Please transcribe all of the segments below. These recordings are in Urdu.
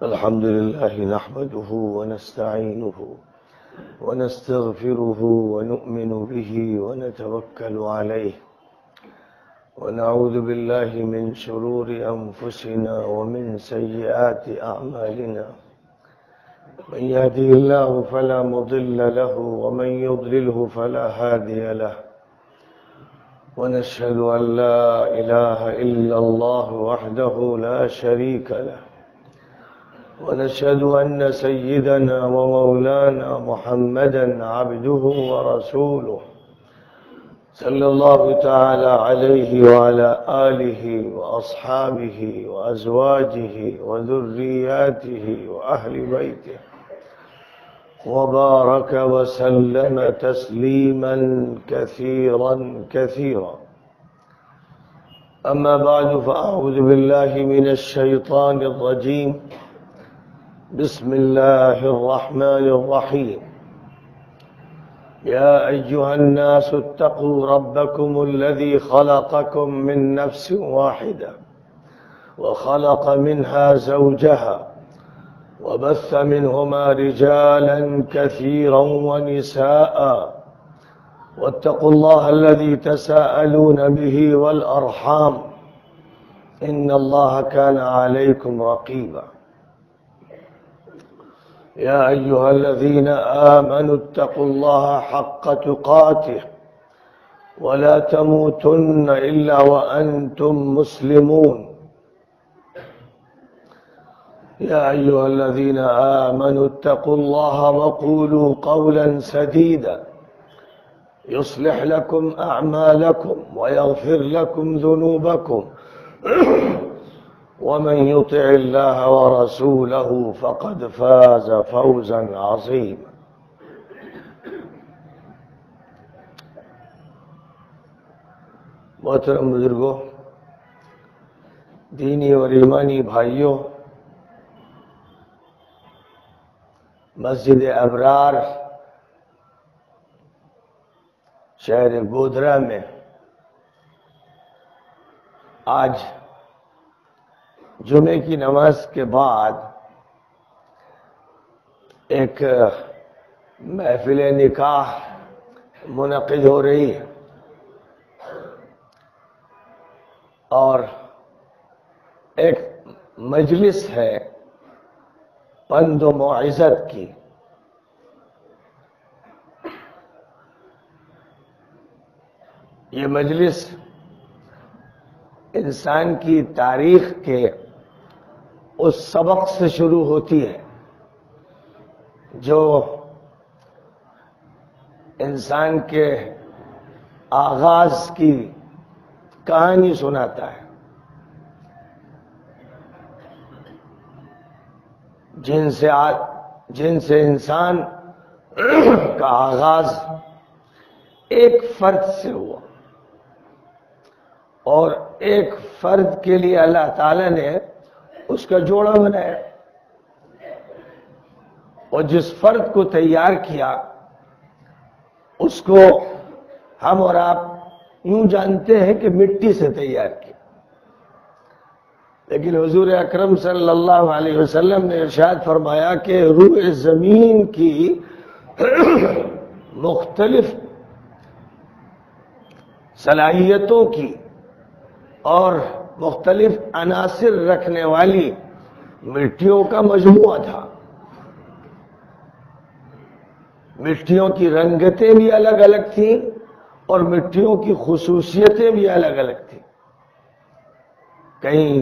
الحمد لله نحمده ونستعينه ونستغفره ونؤمن به ونتوكل عليه ونعوذ بالله من شرور أنفسنا ومن سيئات أعمالنا من يهده الله فلا مضل له ومن يضلله فلا هادي له ونشهد أن لا إله إلا الله وحده لا شريك له ونشهد أن سيدنا ومولانا محمدا عبده ورسوله صلى الله تعالى عليه وعلى آله وأصحابه وأزواجه وذرياته وأهل بيته وبارك وسلم تسليما كثيرا كثيرا. أما بعد فأعوذ بالله من الشيطان الرجيم. بسم الله الرحمن الرحيم. يا أيها الناس اتقوا ربكم الذي خلقكم من نفس واحدة وخلق منها زوجها وبث منهما رجالا كثيرا ونساء واتقوا الله الذي تساءلون به والأرحام إن الله كان عليكم رقيبا. يا أيها الذين آمنوا اتقوا الله حق تقاته ولا تموتن إلا وأنتم مسلمون. يا أيها الذين آمنوا اتقوا الله وقولوا قولا سديدا يصلح لكم أعمالكم ويغفر لكم ذنوبكم ومن يطع الله ورسوله فقد فاز فوزا عظيما. محترم بزرگوں، دینی اور ایمانی بھائیوں، مسجد ابرار شہر گودرا میں آج جمعے کی نماز کے بعد ایک محفل نکاح منعقد ہو رہی ہے اور ایک مجلس ہے پند و موعظت کی. یہ مجلس انسان کی تاریخ کے اس سبق سے شروع ہوتی ہے جو انسان کے آغاز کی کہانی سناتا ہے، جن سے انسان کا آغاز ایک فرد سے ہوا اور ایک فرد کے لیے اللہ تعالی نے اس کا جوڑا بنایا اور جس فرد کو تیار کیا اس کو ہم اور آپ یوں جانتے ہیں کہ مٹی سے تیار کیا، لیکن حضور اکرم صلی اللہ علیہ وسلم نے ارشاد فرمایا کہ روح زمین کی مختلف صلاحیتوں کی اور مختلف عناصر رکھنے والی مٹیوں کا مجموعہ تھا. مٹیوں کی رنگتیں بھی الگ الگ تھیں اور مٹیوں کی خصوصیتیں بھی الگ الگ تھیں. کہیں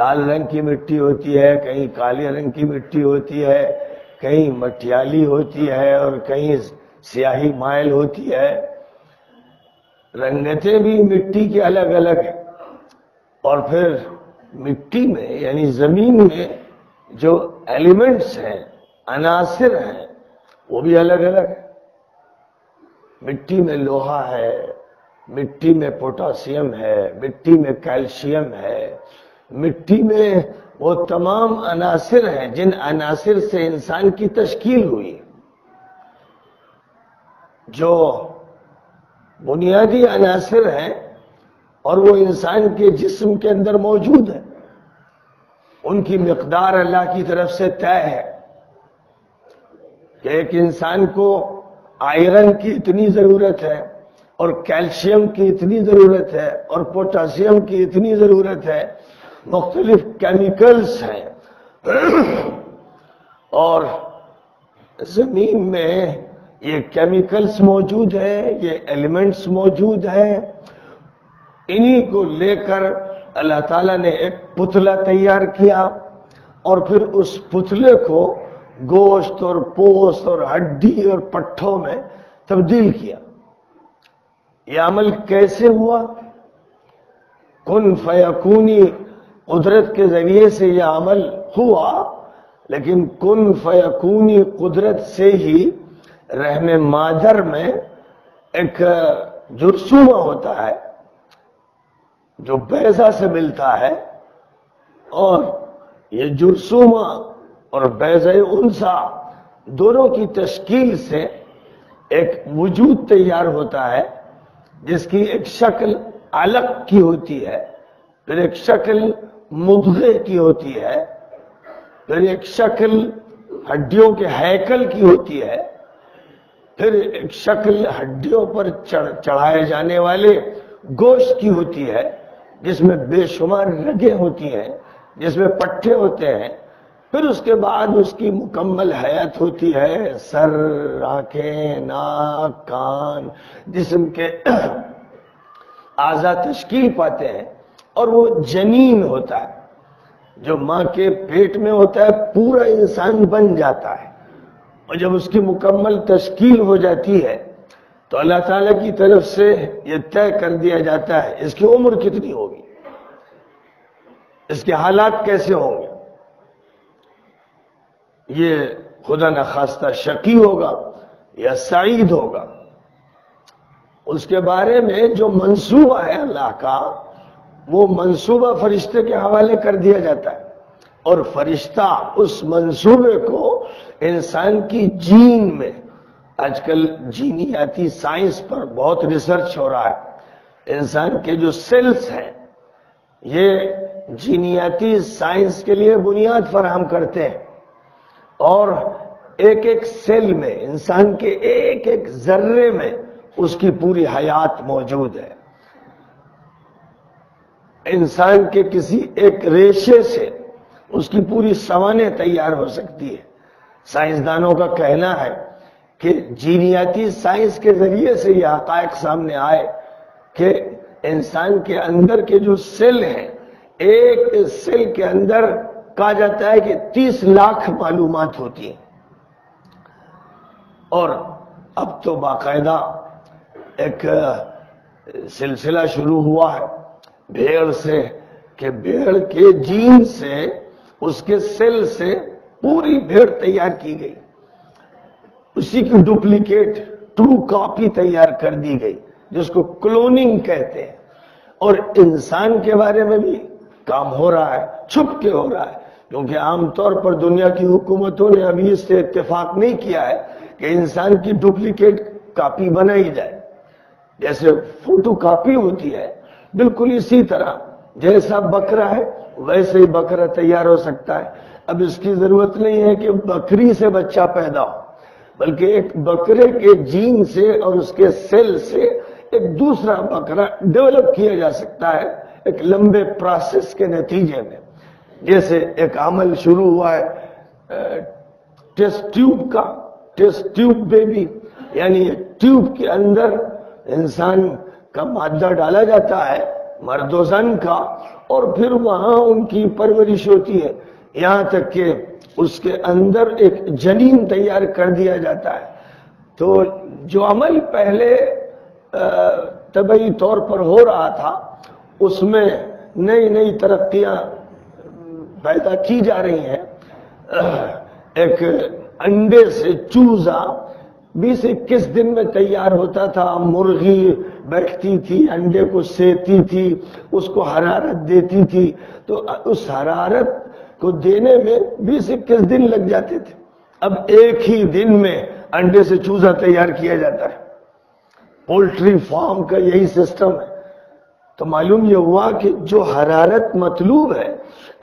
لال رنگ کی مٹی ہوتی ہے، کہیں کالے رنگ کی مٹی ہوتی ہے، کہیں مٹیالی ہوتی ہے اور کہیں سیاہی مائل ہوتی ہے. رنگتیں بھی مٹی کی الگ الگ ہیں اور پھر مٹی میں یعنی زمین میں جو ایلیمنٹس ہیں، عناصر ہیں، وہ بھی الگ الگ ہیں. مٹی میں لوہا ہے، مٹی میں پوٹاسیم ہے، مٹی میں کیلشیم ہے، مٹی میں وہ تمام عناصر ہیں جن عناصر سے انسان کی تشکیل ہوئی، جو بنیادی عناصر ہیں اور وہ انسان کے جسم کے اندر موجود ہے. ان کی مقدار اللہ کی طرف سے طے ہے کہ ایک انسان کو آئرن کی اتنی ضرورت ہے اور کیلشیم کی اتنی ضرورت ہے اور پوٹاسیم کی اتنی ضرورت ہے، مختلف کیمیکلز ہیں، اور زمین میں یہ کیمیکلز موجود ہیں، یہ ایلیمنٹس موجود ہیں، انہی کو لے کر اللہ تعالیٰ نے ایک پتلا تیار کیا اور پھر اس پتلے کو گوشت اور پوست اور ہڈی اور پٹھوں میں تبدیل کیا۔ یہ عمل کیسے ہوا؟ کن فیکونی قدرت کے ذریعے سے یہ عمل ہوا، لیکن کن فیکونی قدرت سے ہی رحم مادر میں ایک جرثومہ ہوتا ہے جو بیضہ سے ملتا ہے، اور یہ جرثومہ اور بیضہ انثی دونوں کی تشکیل سے ایک وجود تیار ہوتا ہے جس کی ایک شکل علق کی ہوتی ہے، پھر ایک شکل مضغے کی ہوتی ہے، پھر ایک شکل ہڈیوں کے ہیکل کی ہوتی ہے، پھر ایک شکل ہڈیوں پر چڑھائے جانے والے گوشت کی ہوتی ہے جس میں بے شمار رگیں ہوتی ہیں، جس میں پٹھے ہوتے ہیں، پھر اس کے بعد اس کی مکمل حیات ہوتی ہے، سر، آنکھیں، ناک، کان، جسم کے اعضاء تشکیل پاتے ہیں، اور وہ جنین ہوتا ہے جو ماں کے پیٹ میں ہوتا ہے، پورا انسان بن جاتا ہے، اور جب اس کی مکمل تشکیل ہو جاتی ہے تو اللہ تعالیٰ کی طرف سے یہ طے کر دیا جاتا ہے اس کی عمر کتنی ہوگی، اس کے حالات کیسے ہوں گے، یہ خدا نخواستہ شقی ہوگا یا سعید ہوگا۔ اس کے بارے میں جو منصوبہ ہے اللہ کا، وہ منصوبہ فرشتے کے حوالے کر دیا جاتا ہے، اور فرشتہ اس منصوبے کو انسان کی جین میں، آج کل جینیاتی سائنس پر بہت ریسرچ ہو رہا ہے، انسان کے جو سیلز ہیں یہ جینیاتی سائنس کے لیے بنیاد فراہم کرتے ہیں، اور ایک ایک سیل میں، انسان کے ایک ایک ذرے میں اس کی پوری حیات موجود ہے۔ انسان کے کسی ایک ریشے سے اس کی پوری سوانح تیار ہو سکتی ہے۔ سائنسدانوں کا کہنا ہے کہ جینیاتی سائنس کے ذریعے سے یہ حقائق سامنے آئے کہ انسان کے اندر کے جو سیل ہیں، ایک سیل کے اندر کہا جاتا ہے کہ 30 لاکھ معلومات ہوتی ہیں، اور اب تو باقاعدہ ایک سلسلہ شروع ہوا ہے بھیڑ سے، کہ بھیڑ کے جین سے، اس کے سیل سے پوری بھیڑ تیار کی گئی، اسی کی ڈپلیکیٹ، ٹرو کاپی تیار کر دی گئی، جس کو کلوننگ کہتے ہیں۔ اور انسان کے بارے میں بھی کام ہو رہا ہے، چھپ کے ہو رہا ہے، کیونکہ عام طور پر دنیا کی حکومتوں نے ابھی اس سے اتفاق نہیں کیا ہے کہ انسان کی ڈپلیکیٹ کاپی بنائی جائے۔ جیسے فوٹو کاپی ہوتی ہے، بالکل اسی طرح جیسا بکرا ہے ویسے ہی بکرا تیار ہو سکتا ہے۔ اب اس کی ضرورت نہیں ہے کہ بکری سے بچہ پیدا ہو، بلکہ ایک بکرے کے جین سے اور اس کے سیل سے ایک دوسرا بکرا ڈیولپ کیا جا سکتا ہے، ایک لمبے پروسیس کے نتیجے میں۔ جیسے ایک عمل شروع ہوا ہے ٹیسٹ ٹیوب کا، ٹیسٹ ٹیوب بیبی، یعنی ٹیوب کے اندر انسان کا مادہ ڈالا جاتا ہے، مرد و زن کا، اور پھر وہاں ان کی پرورش ہوتی ہے، یہاں تک کہ اس کے اندر ایک جنین تیار کر دیا جاتا ہے۔ تو جو عمل پہلے طبعی طور پر ہو رہا تھا، اس میں نئی نئی ترقیاں پیدا کی جا رہی ہیں۔ ایک انڈے سے چوزا 20-21 دن میں تیار ہوتا تھا، مرغی بیٹھتی تھی، انڈے کو سیتی تھی، اس کو حرارت دیتی تھی، تو اس حرارت کو دینے میں 20-21 دن لگ جاتے تھے۔ اب ایک ہی دن میں انڈے سے چوزا تیار کیا جاتا ہے۔ پولٹری فارم کا یہی سسٹم ہے۔ تو معلوم یہ ہوا کہ جو حرارت مطلوب ہے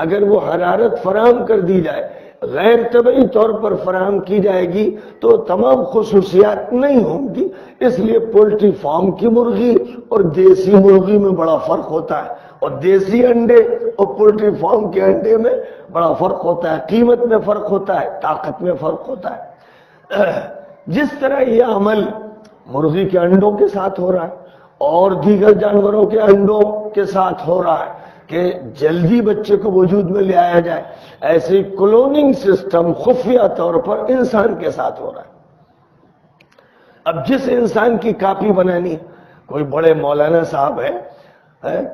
اگر وہ حرارت فراہم کر دی جائے، غیر طبعی طور پر فراہم کی جائے گی تو تمام خصوصیات نہیں ہوں گی۔ اس لیے پولٹری فارم کی مرغی اور دیسی مرغی میں بڑا فرق ہوتا ہے، اور دیسی انڈے اور پولٹری فارم کے انڈے میں بڑا فرق ہوتا ہے، قیمت میں فرق ہوتا ہے، طاقت میں فرق ہوتا ہے۔ جس طرح یہ عمل مرغی کے انڈوں کے ساتھ ہو رہا ہے اور دیگر جانوروں کے انڈوں کے ساتھ ہو رہا ہے کہ جلدی بچے کو وجود میں لے آیا جائے، ایسے کلوننگ سسٹم خفیہ طور پر انسان کے ساتھ ہو رہا ہے۔ اب جس انسان کی کاپی بنانی، کوئی بڑے مولانا صاحب ہیں،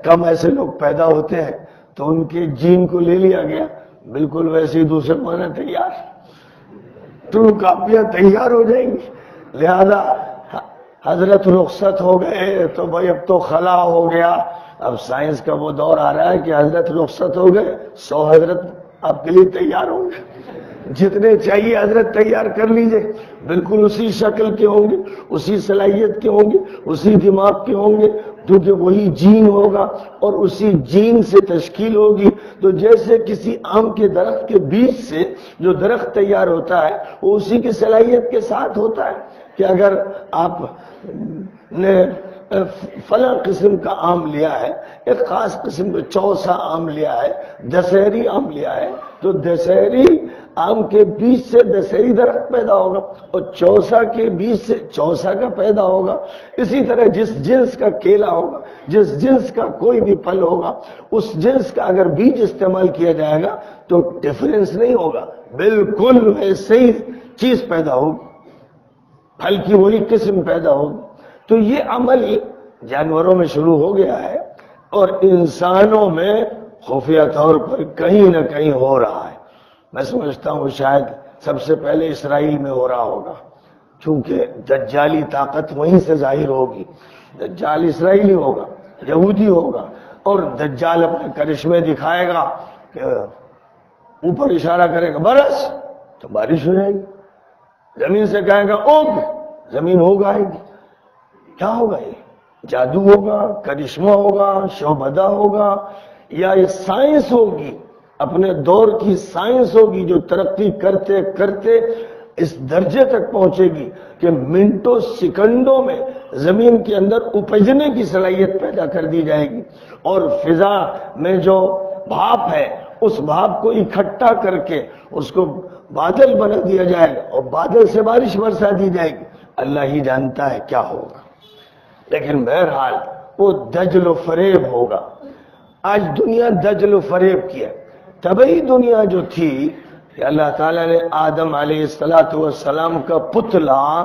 کم ایسے لوگ پیدا ہوتے ہیں تو ان کے جین کو لے لیا گیا، بالکل ویسے ہی دوسرے مانا تیار، تو کاپیاں تیار ہو جائیں گی۔ لہذا حضرت رخصت ہو گئے تو بھائی اب تو خلا ہو گیا۔ اب سائنس کا وہ دور آ رہا ہے کہ حضرت رخصت ہو گئے، 100 حضرت آپ کے لیے تیار ہوں گے، جتنے چاہیے حضرت تیار کر لیجئے، بالکل اسی شکل کے ہوں گے، اسی صلاحیت کے ہوں گے، اسی دماغ کے ہوں گے، کیونکہ وہی جین ہوگا اور اسی جین سے تشکیل ہوگی۔ تو جیسے کسی آم کے درخت کے بیج سے جو درخت تیار ہوتا ہے وہ اسی کی صلاحیت کے ساتھ ہوتا ہے کہ اگر آپ نے فلاں قسم کا آم لیا ہے، ایک خاص قسم کا چوسا آم لیا ہے، دسہری آم لیا ہے، تو دسہری آم کے بیج سے دسہری درخت پیدا ہوگا اور چوسا کے بیج سے چوسا کا پیدا ہوگا۔ اسی طرح جس جنس کا کیلا ہوگا، جس جنس کا کوئی بھی پھل ہوگا، اس جنس کا اگر بیج استعمال کیا جائے گا تو ڈفرینس نہیں ہوگا، بالکل ویسے ہی چیز پیدا ہوگی، پھل کی وہی قسم پیدا ہوگی۔ تو یہ عمل جانوروں میں شروع ہو گیا ہے اور انسانوں میں خفیہ طور پر کہیں نہ کہیں ہو رہا ہے۔ میں سمجھتا ہوں شاید سب سے پہلے اسرائیل میں ہو رہا ہوگا، چونکہ دجالی طاقت وہیں سے ظاہر ہوگی۔ دجال اسرائیلی ہوگا، یہودی ہوگا، اور دجال اپنے کرشمے دکھائے گا کہ اوپر اشارہ کرے گا برس تو بارش ہو جائے گی، زمین سے کہے گا اگ زمین ہوگا گی۔ کیا ہوگا؟ یہ جادو ہوگا، کرشمہ ہوگا، شعبدہ ہوگا، یا یہ سائنس ہوگی، اپنے دور کی سائنس ہوگی جو ترقی کرتے کرتے اس درجے تک پہنچے گی کہ منٹوں سیکنڈوں میں زمین کے اندر اپجنے کی صلاحیت پیدا کر دی جائے گی، اور فضا میں جو بھاپ ہے اس بھاپ کو اکٹھا کر کے اس کو بادل بنا دیا جائے گا اور بادل سے بارش برسا دی جائے گی۔ اللہ ہی جانتا ہے کیا ہوگا، لیکن بہرحال وہ دجل و فریب ہوگا۔ آج دنیا دجل و فریب کی ہے۔ طبعی دنیا جو تھی کہ اللہ تعالیٰ نے آدم علیہ السلام کا پتلا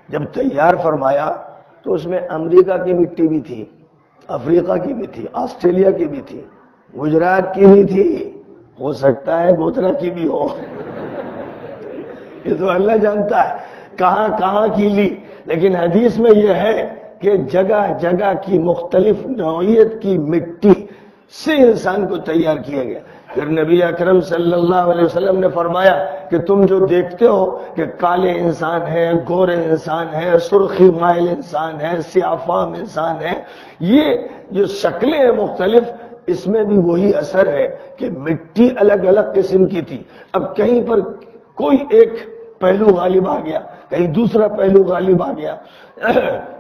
جب تیار فرمایا تو اس میں امریکہ کی مٹی بھی تھی، افریقہ کی بھی تھی، آسٹریلیا کی بھی تھی، گجرات کی بھی تھی، ہو سکتا ہے گوترا کی بھی ہو، یہ تو اللہ جانتا ہے کہاں کہاں کی لی۔ لیکن حدیث میں یہ ہے کہ جگہ جگہ کی مختلف نوعیت کی مٹی سے انسان کو تیار کیا گیا۔ پھر نبی اکرم صلی اللہ علیہ وسلم نے فرمایا کہ تم جو دیکھتے ہو کہ کالے انسان ہیں، گورے انسان ہیں، سرخی مائل انسان ہیں، سیاہ فام انسان ہیں، یہ جو شکلیں ہیں مختلف، اس میں بھی وہی اثر ہے کہ مٹی الگ الگ قسم کی تھی۔ اب کہیں پر کوئی ایک پہلو غالب آ گیا، کہیں دوسرا پہلو غالب آ گیا۔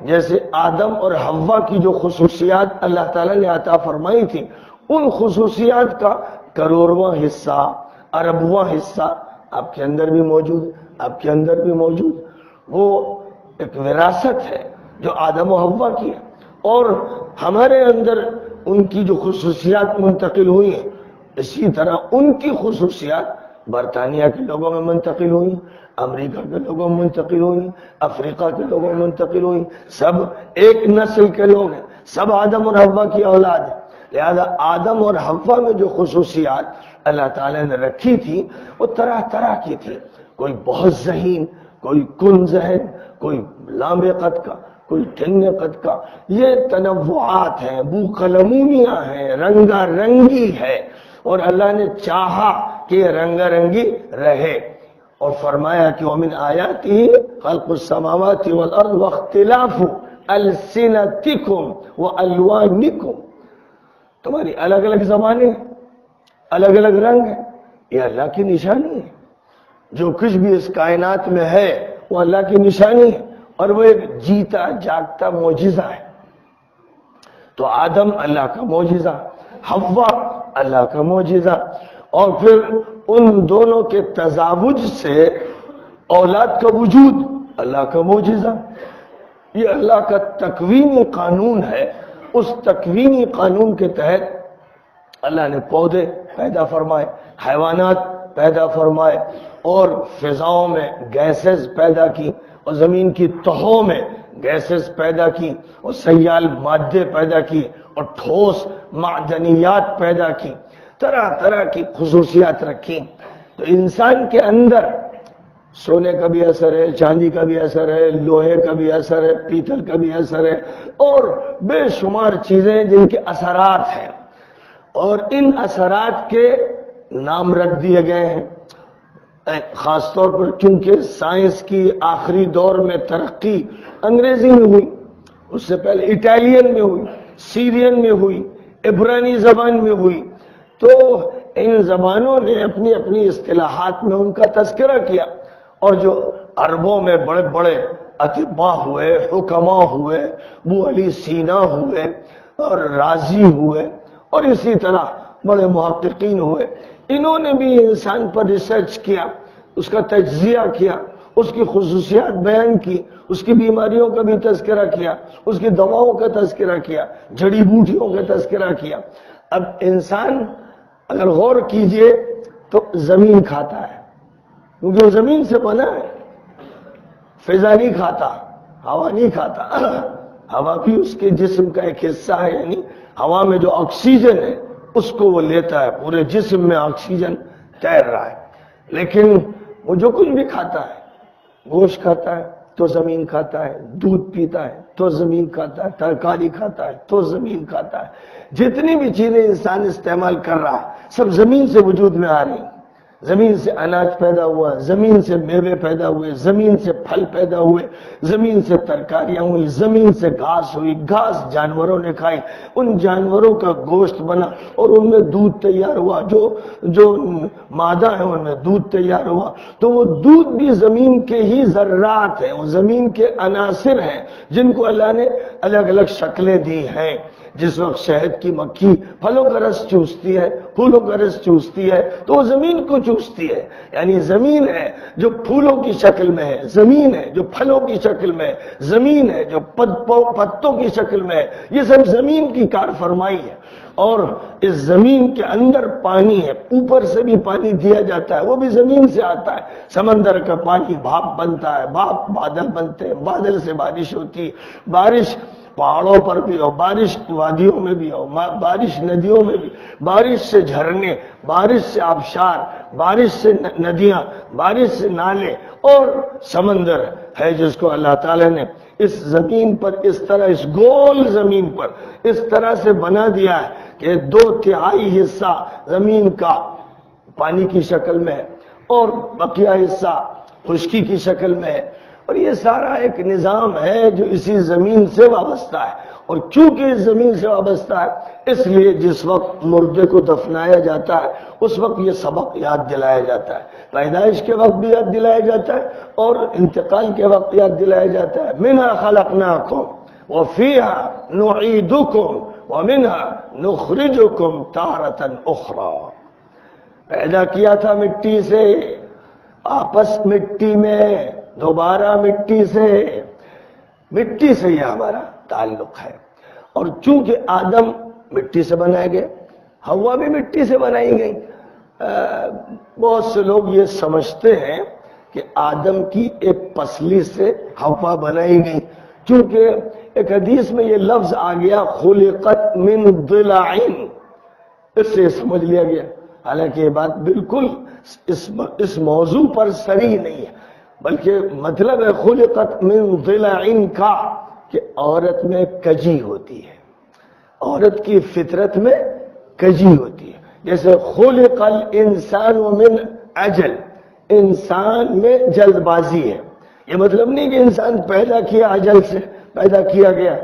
جیسے آدم اور حوا کی جو خصوصیات اللہ تعالیٰ نے عطا فرمائی تھی، ان خصوصیات کا کروڑواں حصہ، اربواں حصہ آپ کے اندر بھی موجود ہے، آپ کے اندر بھی موجود ہے۔ وہ ایک وراثت ہے جو آدم و حوا کی ہے، اور ہمارے اندر ان کی جو خصوصیات منتقل ہوئی ہیں، اسی طرح ان کی خصوصیات برطانیہ کے لوگوں میں منتقل ہوئی، امریکہ کے لوگوں میں منتقل ہوئی، افریقہ کے لوگوں میں منتقل ہوئی۔ سب ایک نسل کے لوگ ہیں، سب آدم اور حوا کی اولاد ہیں۔ لہذا آدم اور حوا میں جو خصوصیات اللہ تعالیٰ نے رکھی تھی وہ طرح طرح کی تھی، کوئی بہت ذہین، کوئی کن ذہن، کوئی لامبے قد کا، کوئی ٹھنگے قد کا۔ یہ تنوعات ہیں، بو قلمونیاں ہیں، رنگا رنگی ہے، اور اللہ نے چاہا کہ رنگا رنگی رہے، اور فرمایا کہ وَمِنْ آيَاتِهِ خَلْقُ السَّمَاوَاتِ وَالْأَرْضِ وَاخْتِلَافُ أَلْسِنَتِكُمْ وَأَلْوَانِكُمْ۔ تمہاری الگ الگ زبانیں، الگ الگ رنگ ہیں، یہ اللہ کی نشانی ہے۔ جو کچھ بھی اس کائنات میں ہے وہ اللہ کی نشانی ہے، اور وہ ایک جیتا جاگتا معجزہ ہے۔ تو آدم اللہ کا معجزہ، حوا اللہ کا معجزہ، اور پھر ان دونوں کے تزاوج سے اولاد کا وجود اللہ کا معجزہ۔ یہ اللہ کا تکوینی قانون ہے۔ اس تکوینی قانون کے تحت اللہ نے پودے پیدا فرمائے، حیوانات پیدا فرمائے، اور فضاؤں میں گیسز پیدا کی، اور زمین کی تہوں میں گیسز پیدا کی، اور سیال مادے پیدا کی، اور ٹھوس معدنیات پیدا کی، طرح طرح کی خصوصیات رکھی۔ تو انسان کے اندر سونے کا بھی اثر ہے، چاندی کا بھی اثر ہے، لوہے کا بھی اثر ہے، پیتل کا بھی اثر ہے، اور بے شمار چیزیں جن کے اثرات ہیں، اور ان اثرات کے نام رکھ دیے گئے ہیں۔ خاص طور پر کیونکہ سائنس کی آخری دور میں ترقی انگریزی میں ہوئی، اس سے پہلے اٹالین میں ہوئی، سیرین میں ہوئی، عبرانی زبان میں ہوئی، تو ان زبانوں نے اپنی اپنی اصطلاحات میں ان کا تذکرہ کیا، اور جو عربوں میں بڑے بڑے اطباء ہوئے، حکماء ہوئے، ابو علی سینا ہوئے، اور رازی ہوئے، اور اسی طرح بڑے محققین ہوئے، انہوں نے بھی انسان پر ریسرچ کیا، اس کا تجزیہ کیا، اس کی خصوصیات بیان کی، اس کی بیماریوں کا بھی تذکرہ کیا، اس کی دواؤں کا تذکرہ کیا، جڑی بوٹیوں کا تذکرہ کیا۔ اب انسان اگر غور کیجئے تو زمین کھاتا ہے، کیونکہ وہ زمین سے بنا ہے۔ فضا نہیں کھاتا، ہوا نہیں کھاتا، ہوا بھی اس کے جسم کا ایک حصہ ہے، یعنی ہوا میں جو آکسیجن ہے اس کو وہ لیتا ہے، پورے جسم میں آکسیجن تیر رہا ہے۔ لیکن وہ جو کچھ بھی کھاتا ہے، گوشت کھاتا ہے تو زمین کھاتا ہے، دودھ پیتا ہے تو زمین کھاتا ہے، ترکاری کھاتا ہے تو زمین کھاتا ہے۔ جتنی بھی چیزیں انسان استعمال کر رہا ہے سب زمین سے وجود میں آ رہی ہیں۔ زمین سے اناج پیدا ہوا، زمین سے میوے پیدا ہوئے، زمین سے پھل پیدا ہوئے، زمین سے ترکاریاں ہوئی، زمین سے گھاس ہوئی، گھاس جانوروں نے کھائی، ان جانوروں کا گوشت بنا، اور ان میں دودھ تیار ہوا، جو مادہ ہے ان میں دودھ تیار ہوا۔ تو وہ دودھ بھی زمین کے ہی ذرات ہیں، وہ زمین کے عناصر ہیں جن کو اللہ نے الگ الگ شکلیں دی ہیں۔ جس وقت شہد کی مکھی پھلوں کا رس چوستی ہے، پھولوں کا رس چوستی ہے، تو وہ زمین کو چوستی ہے۔ یعنی زمین ہے جو پھولوں کی شکل میں ہے، زمین ہے جو پھلوں کی شکل میں ہے، زمین ہے جو پتوں کی شکل میں ہے، یہ سب زمین کی کار فرمائی ہے۔ اور اس زمین کے اندر پانی ہے، اوپر سے بھی پانی دیا جاتا ہے، وہ بھی زمین سے آتا ہے۔ سمندر کا پانی بھاپ بنتا ہے، بھاپ بادل بنتے ہیں، بادل سے بارش ہوتی ہے، بارش پہاڑوں پر بھی ہو، بارش وادیوں میں بھی ہو، بارش ندیوں میں بھی، بارش سے جھرنے، بارش سے آبشار، بارش سے ندیاں، بارش سے نالے، اور سمندر ہے جس کو اللہ تعالیٰ نے اس زمین پر اس طرح، اس گول زمین پر اس طرح سے بنا دیا ہے کہ 2/3 حصہ زمین کا پانی کی شکل میں ہے، اور بقیہ حصہ خشکی کی شکل میں ہے۔ اور یہ سارا ایک نظام ہے جو اسی زمین سے وابستہ ہے، اور چونکہ اس زمین سے وابستہ ہے اس لیے جس وقت مردے کو دفنایا جاتا ہے اس وقت یہ سبق یاد دلایا جاتا ہے، پیدائش کے وقت بھی یاد دلایا جاتا ہے، اور انتقال کے وقت یاد دلایا جاتا ہے۔ منہا خلقناکم وفیہا نعیدکم ومنہا نخرجکم تارۃ اخری۔ پیدا کیا تھا مٹی سے، آپس مٹی میں، دوبارہ مٹی سے یہ ہمارا تعلق ہے۔ اور چونکہ آدم مٹی سے بنائے گئے، حوا بھی مٹی سے بنائی گئی۔ بہت سے لوگ یہ سمجھتے ہیں کہ آدم کی ایک پسلی سے حوا بنائی گئی، چونکہ ایک حدیث میں یہ لفظ آ گیا خلقت من ضلع، اس سے سمجھ لیا گیا، حالانکہ یہ بات بالکل اس موضوع پر صریح نہیں ہے، بلکہ مطلب ہے خلقت من ضلع کا کہ عورت میں کجی ہوتی ہے، عورت کی فطرت میں کجی ہوتی ہے۔ جیسے خلق الانسان من عجل، انسان میں جلد بازی ہے۔ یہ مطلب نہیں کہ انسان پیدا کیا عجل سے پیدا کیا گیا،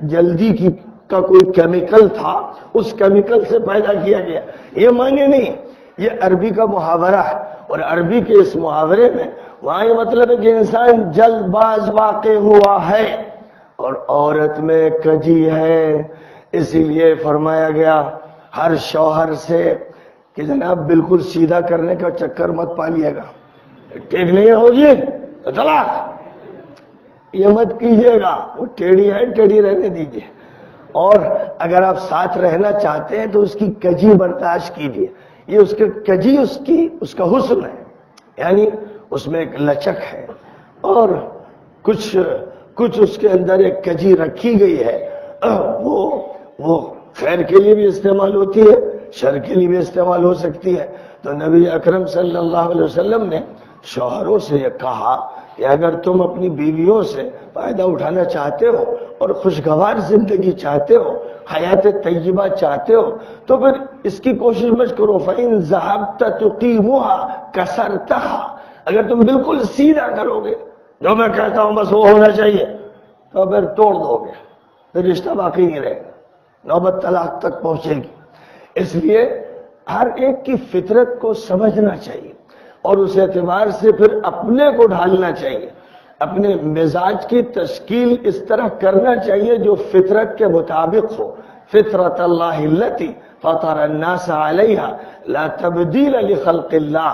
جلدی کی کا کوئی کیمیکل تھا، اس کیمیکل سے پیدا کیا گیا، یہ معنی نہیں. یہ عربی کا محاورہ ہے، اور عربی کے اس محاورے میں وہاں یہ مطلب ہے کہ انسان جلد باز واقع ہوا ہے اور عورت میں کجی ہے. اسی لیے فرمایا گیا ہر شوہر سے کہ جناب بالکل سیدھا کرنے کا چکر مت پالیے گا، ٹھیک نہیں ہوگی تو طلاق، یہ مت کیجیے گا، وہ ٹیڑھی ہے ٹیڑھی رہنے دیجیے. اور اگر آپ ساتھ رہنا چاہتے ہیں تو اس کی کجی برداشت کیجیے. یہ اس کے کجی اس کا حسن ہے، یعنی اس میں ایک لچک ہے اور کچھ اس کے اندر ایک کجی رکھی گئی ہے، وہ خیر کے لیے بھی استعمال ہوتی ہے، شر کے لیے بھی استعمال ہو سکتی ہے. تو نبی اکرم صلی اللہ علیہ وسلم نے شوہروں سے یہ کہا کہ اگر تم اپنی بیویوں سے فائدہ اٹھانا چاہتے ہو اور خوشگوار زندگی چاہتے ہو، حیات طیبہ چاہتے ہو، تو پھر اس کی کوشش مت کرو. فَإِن ذَهَبْتَ تُقِيمُهَا كَسَرْتَهَا، اگر تم بالکل سیدھا کرو گے، جو میں کہتا ہوں بس وہ ہونا چاہیے، تو پھر توڑ دو گے، پھر رشتہ باقی نہیں رہے گا، نوبت طلاق تک پہنچے گی. اس لیے ہر ایک کی فطرت کو سمجھنا چاہیے اور اس اعتبار سے پھر اپنے کو ڈھالنا چاہیے. اپنے مزاج کی تشکیل اس طرح کرنا چاہیے جو فطرت کے مطابق ہو. فطرت اللہ التی فطر الناس علیہا لا تبدیل لخلق اللہ.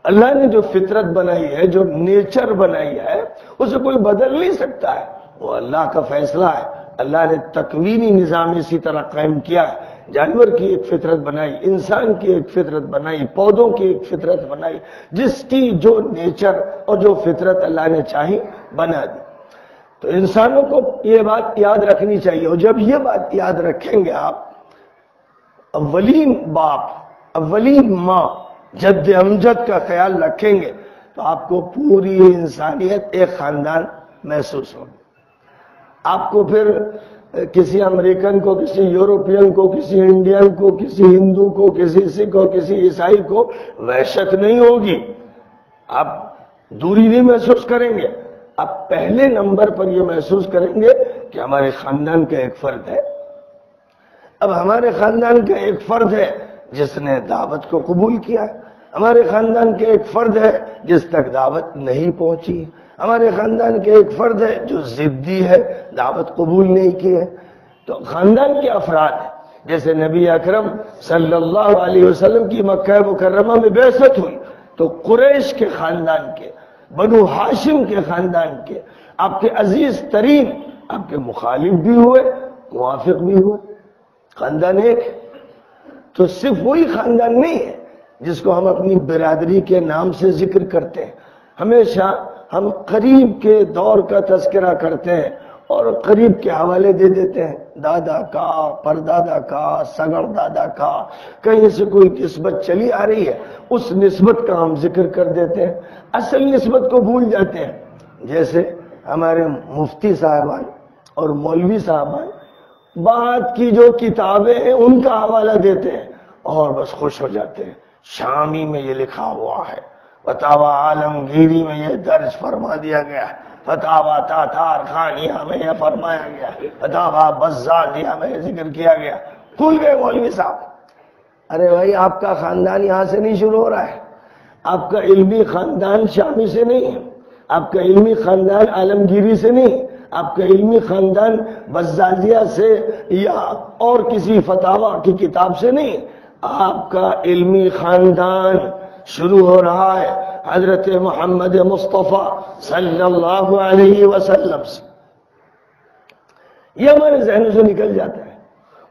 اللہ نے جو فطرت بنائی ہے، جو نیچر بنائی ہے، اسے کوئی بدل نہیں سکتا ہے، وہ اللہ کا فیصلہ ہے. اللہ نے تکوینی نظام اسی طرح قائم کیا ہے. جانور کی ایک فطرت بنائی، انسان کی ایک فطرت بنائی، پودوں کی ایک فطرت بنائی، جس کی جو نیچر اور جو فطرت اللہ نے چاہی بنا دی. تو انسانوں کو یہ بات یاد رکھنی چاہیے، اور جب یہ بات یاد رکھیں گے آپ، اولین باپ، اولین ماں، جد امجد کا خیال رکھیں گے، تو آپ کو پوری انسانیت ایک خاندان محسوس ہوگی. آپ کو پھر کسی امریکن کو، کسی یورپین کو، کسی انڈین کو، کسی ہندو کو، کسی سکھ کو، کسی عیسائی کو وحشت نہیں ہوگی. آپ دوری نہیں محسوس کریں گے. آپ پہلے نمبر پر یہ محسوس کریں گے کہ ہمارے خاندان کا ایک فرد ہے. اب ہمارے خاندان کا ایک فرد ہے جس نے دعوت کو قبول کیا، ہمارے خاندان کے ایک فرد ہے جس تک دعوت نہیں پہنچی، ہمارے خاندان کے ایک فرد ہے جو ضدی ہے، دعوت قبول نہیں کی ہے. تو خاندان کے افراد ہیں. جیسے نبی اکرم صلی اللہ علیہ وسلم کی مکہ مکرمہ میں بعثت ہوئی تو قریش کے خاندان کے، بنو ہاشم کے خاندان کے، آپ کے عزیز ترین، آپ کے مخالف بھی ہوئے، موافق بھی ہوئے. خاندان ایک ہے. تو صرف وہی خاندان نہیں ہے جس کو ہم اپنی برادری کے نام سے ذکر کرتے ہیں. ہمیشہ ہم قریب کے دور کا تذکرہ کرتے ہیں اور قریب کے حوالے دے دیتے ہیں، دادا کا، پردادا کا، سگڑ دادا کا، کہیں سے کوئی نسبت چلی آ رہی ہے، اس نسبت کا ہم ذکر کر دیتے ہیں، اصل نسبت کو بھول جاتے ہیں. جیسے ہمارے مفتی صاحبان اور مولوی صاحبان بات کی جو کتابیں ہیں ان کا حوالہ دیتے ہیں اور بس خوش ہو جاتے ہیں. شامی میں یہ لکھا ہوا ہے، فتاوی عالمگیری میں یہ درج فرما دیا گیا، فتاوی تاتار خانیہ میں یہ فرمایا گیا، فتاوی بزازیہ میں یہ ذکر کیا گیا. بھول گئے مولوی صاحب. ارے بھائی، آپ کا خاندان یہاں سے نہیں شروع ہو رہا ہے، آپ کا علمی خاندان شامی سے نہیں ہے، آپ کا علمی خاندان عالمگیری سے نہیں، آپ کا علمی خاندان بزازیہ سے یا اور کسی فتاوی کی کتاب سے نہیں. آپ کا علمی خاندان شروع ہو رہا ہے حضرت محمد مصطفیٰ صلی اللہ علیہ وسلم سے. یہ ہمارے ذہن سے نکل جاتا ہے.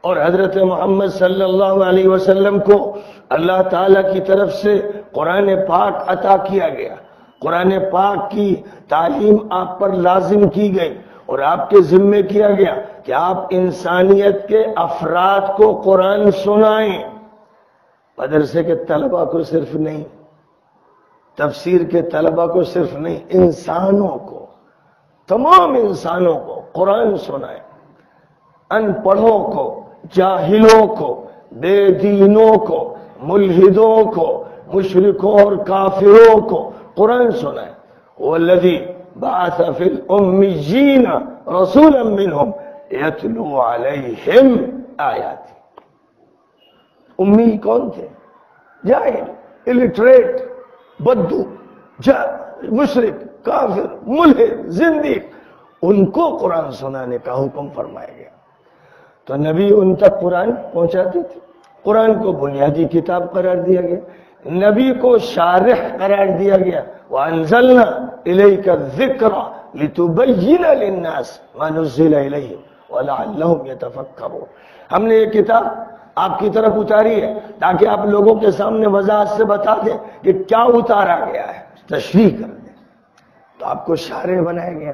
اور حضرت محمد صلی اللہ علیہ وسلم کو اللہ تعالیٰ کی طرف سے قرآن پاک عطا کیا گیا. قرآن پاک کی تعلیم آپ پر لازم کی گئی اور آپ کے ذمے کیا گیا کہ آپ انسانیت کے افراد کو قرآن سنائیں. مدرسے کے طلبہ کو صرف نہیں، تفسیر کے طلبہ کو صرف نہیں، انسانوں کو، تمام انسانوں کو قرآن سنائیں. ان پڑھوں کو، جاہلوں کو، بے دینوں کو، ملحدوں کو، مشرکوں اور کافروں کو قرآن سنائیں. والذی بعث فی الامیین رسولا منہم یتلو علیہم آیاتی. امی کون تھے؟ جاہل، الٹریٹ، بدو، مشرک، کافر، ملحد، زندیق. ان کو قرآن سنانے کا حکم فرمایا گیا. تو نبی ان تک قرآن پہنچاتے تھے. قرآن کو بنیادی کتاب قرار دیا گیا، نبی کو شارح قرار دیا گیا. وَأَنزَلْنَا إِلَيْكَ الذِّكْرَ لِتُبَيِّنَ لِلنَّاسِ مَا نُزِّلَ إِلَيْهِمْ وَلَعَلَّهُمْ يَتَفَكَّرُونَ. ہم نے یہ کتاب آپ کی طرف اتاری ہے تاکہ آپ لوگوں کے سامنے وضاحت سے بتا دیں کہ کیا اتارا گیا ہے، تشریح کر دیں. تو آپ کو شارح بنایا گیا،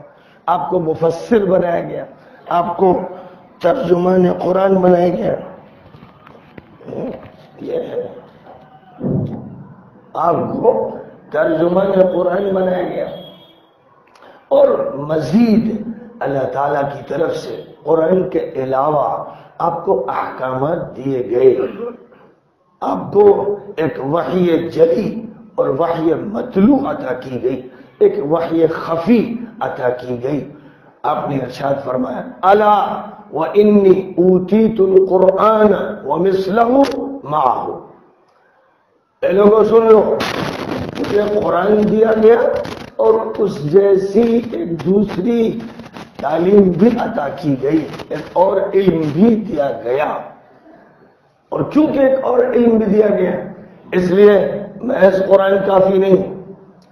آپ کو مفسر بنایا گیا، آپ کو ترجمان قرآن بنایا گیا. یہ ہے آپ کو ترجمان قرآن بنایا گیا. اور مزید اللہ تعالیٰ کی طرف سے قرآن کے علاوہ آپ کو احکامات دیے گئے. آپ کو ایک وحی جلی اور وحی مطلوع عطا کی گئی، ایک وحی خفی عطا کی گئی. آپ نے ارشاد فرمایا الا وانی اوتیت القرآن ومثلہ معہ. اے لوگوں سن لو، مجھے قرآن دیا گیا اور اس جیسی ایک دوسری تعلیم بھی عطا کی گئی، ایک اور علم بھی دیا گیا. اور چونکہ ایک اور علم بھی دیا گیا اس لیے محض قرآن کافی نہیں.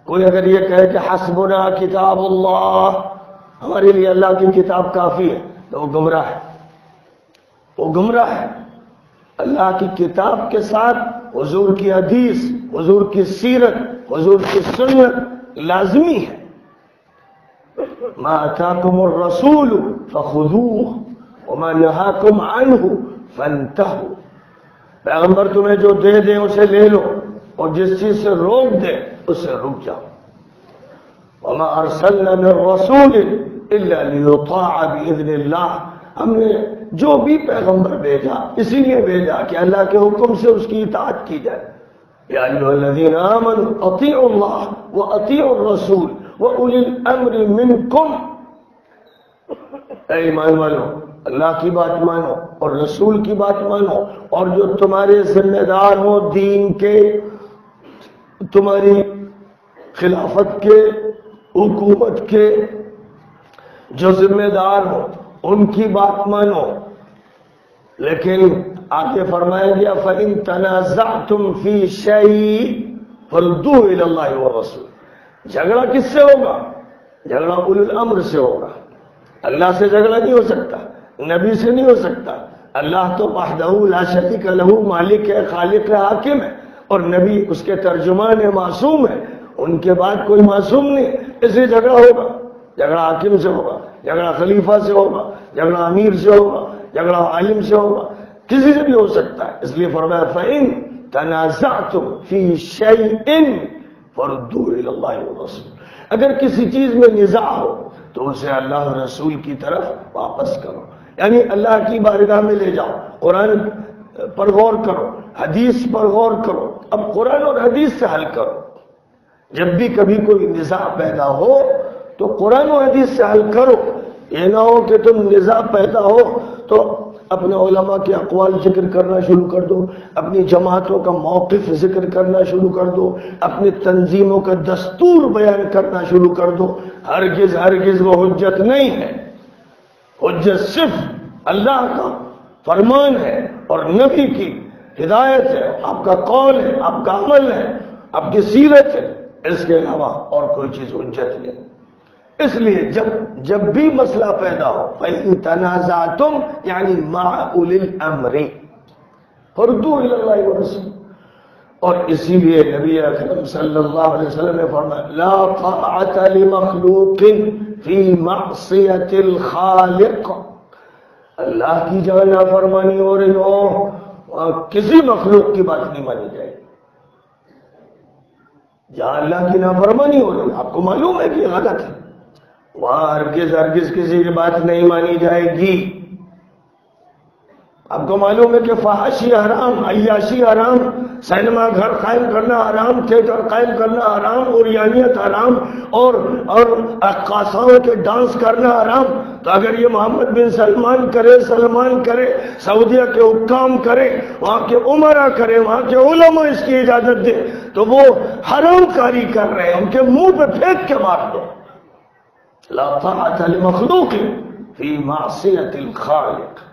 کوئی اگر یہ کہے کہ حسبنا کتاب اللہ، ہمارے لیے اللہ کی کتاب کافی ہے، تو وہ گمراہ ہے. وہ گمراہ ہے. اللہ کی کتاب کے ساتھ حضور کی حدیث، حضور کی سیرت، حضور کی سنت لازمی ہے. ما اتاکم الرسول فخذوه وما نهاکم عنہ فانتہوا. پیغمبر تمہیں جو دے دیں اسے لے لو، اور جس چیز سے روک دے اس سے رک جاؤ. وما ارسلنا من رسول الا ليطاع باذن اللہ. ہم نے جو بھی پیغمبر بھیجا اسی لیے بھیجا کہ اللہ کے حکم سے اس کی اطاعت کی جائے. یا ایھا الذین آمنوا اطیعوا اللہ واطیعوا الرسول واولی الامر منکم. اے ایمان والو، اللہ کی بات مانو اور رسول کی بات مانو، اور جو تمہارے ذمہ دار ہو دین کے، تمہاری خلافت کے، حکومت کے جو ذمہ دار ہو ان کی بات مانو. لیکن آگے فرمایا گیا فَإِن تَنَازَعْتُمْ فِي شَيْءٍ فَرُدُّوهُ إِلَى اللَّهِ وَالرَّسُولِ. جھگڑا کس سے ہوگا؟ جھگڑا اولو الامر سے ہوگا. اللہ سے جھگڑا نہیں ہو سکتا، نبی سے نہیں ہو سکتا. اللہ تو وحدہ لا شریک لہ مالک ہے، خالق ہے، حاکم ہے، اور نبی اس کے ترجمان ہے، معصوم ہے. ان کے بعد کوئی معصوم نہیں، اس لیے جھگڑا ہوگا. جھگڑا حاکم سے ہوگا، جھگڑا خلیفہ سے ہوگا، جھگڑا امیر سے ہوگا، جھگڑا عالم سے ہوگا، کسی سے بھی ہو سکتا ہے. اس لیے فرمایا فَإِن تَنَازَعْتُمْ فِي شَيْءٍ فَرُدُّوهُ إِلَى اللَّهِ وَالرَّسُولِ. اگر کسی چیز میں نزاع ہو تو اسے اللہ اور رسول کی طرف واپس کرو، یعنی اللہ کی بارگاہ میں لے جاؤ. قرآن پر غور کرو، حدیث پر غور کرو. اب قرآن اور حدیث سے حل کرو. جب بھی کبھی کوئی نزاع پیدا ہو تو قرآن و حدیث سے حل کرو. یہ نہ ہو کہ تم نزاع پیدا ہو تو اپنے علماء کے اقوال ذکر کرنا شروع کر دو، اپنی جماعتوں کا موقف ذکر کرنا شروع کر دو، اپنی تنظیموں کا دستور بیان کرنا شروع کر دو. ہرگز ہرگز وہ حجت نہیں ہے. حجت صرف اللہ کا فرمان ہے اور نبی کی ہدایت ہے، آپ کا قول ہے، آپ کا عمل ہے، آپ کی سیرت ہے. اس کے علاوہ اور کوئی چیز حجت نہیں. اس لیے جب بھی مسئلہ پیدا ہو فَإِن تَنَازَعْتُمْ یعنی مَعَ أُولِي الْأَمْرِ فَرُدُّوهُ إِلَى اللَّهِ وَالرَّسُولِ. اور اسی لیے نبی اکرم صلی اللہ علیہ وسلم نے فرمایا لا طاعة لمخلوق فی معصیت الخالق. اللہ کی جہاں نافرمانی ہو رہی ہو کسی مخلوق کی بات نہیں مانی جائے گی. جہاں اللہ کی نافرمانی ہو رہی ہے آپ کو معلوم ہے کہ غلط ہے، وہاں ہرگز ہرگز کسی کی بات نہیں مانی جائے گی. آپ کو معلوم ہے کہ فحاشی حرام، عیاشی حرام، سینما گھر قائم کرنا حرام، تھیٹر قائم کرنا حرام، اوریانیت حرام، اور رقاصاؤں کے ڈانس کرنا حرام. تو اگر یہ محمد بن سلمان کرے، سعودیہ کے حکام کرے، وہاں کے عمرہ کرے، وہاں کے علماء اس کی اجازت دے، تو وہ حرام کاری کر رہے ہیں. ان کے منہ پہ پھینک کے مار دو. لا طاعت لمخلوق فی معصیت الخالق.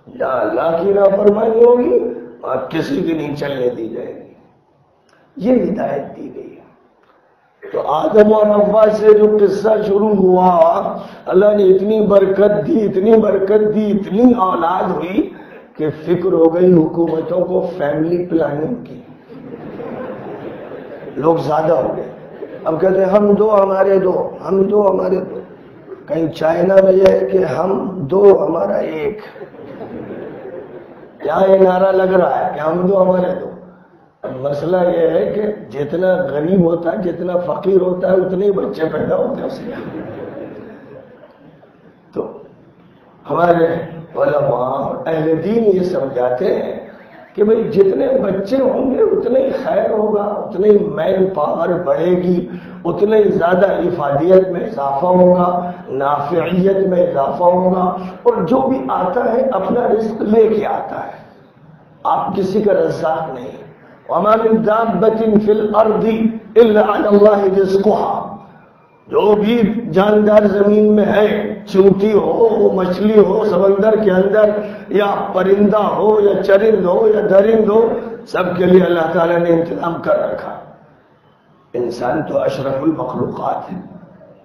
یا اللہ کی نافرمانی ہوگی اور کسی کی نہیں چلنے دی جائے گی. یہ ہدایت دی گئی ہے. تو آدم اور حوا سے جو قصہ شروع ہوا، اللہ نے اتنی برکت دی، اتنی برکت دی، اتنی اولاد ہوئی کہ فکر ہو گئی حکومتوں کو فیملی پلاننگ کی. لوگ زیادہ ہو گئے. اب کہتے ہیں ہم دو ہمارے دو، ہم دو ہمارے دو. کہیں چائنا میں یہ ہے کہ ہم دو ہمارا ایک. یہاں یہ نعرہ لگ رہا ہے کہ ہم دو ہمارے دو. مسئلہ یہ ہے کہ جتنا غریب ہوتا ہے، جتنا فقیر ہوتا ہے، اتنے ہی بچے پیدا ہوتے ہیں اس کے. تو ہمارے علماء اور اہل دین یہ سمجھاتے ہیں کہ بھئی جتنے بچے ہوں گے اتنے ہی خیر ہوگا، اتنے ہی مین پاور بڑھے گی، اتنے ہی زیادہ افادیت میں اضافہ ہوگا، نافعیت میں اضافہ ہوگا. اور جو بھی آتا ہے اپنا رزق لے کے آتا ہے، آپ کسی کا رزاق نہیں. وَمَا مِن دَابَّةٍ فِي الْأَرْضِ إِلَّا عَلَى اللَّهِ رِزْقُهَا. جو بھی جاندار زمین میں ہے، چونٹی ہو، مچھلی ہو سمندر کے اندر، یا پرندہ ہو یا چرند ہو یا درند ہو، سب کے لیے اللہ تعالیٰ نے انتظام کر رکھا. انسان تو اشرف المخلوقات ہے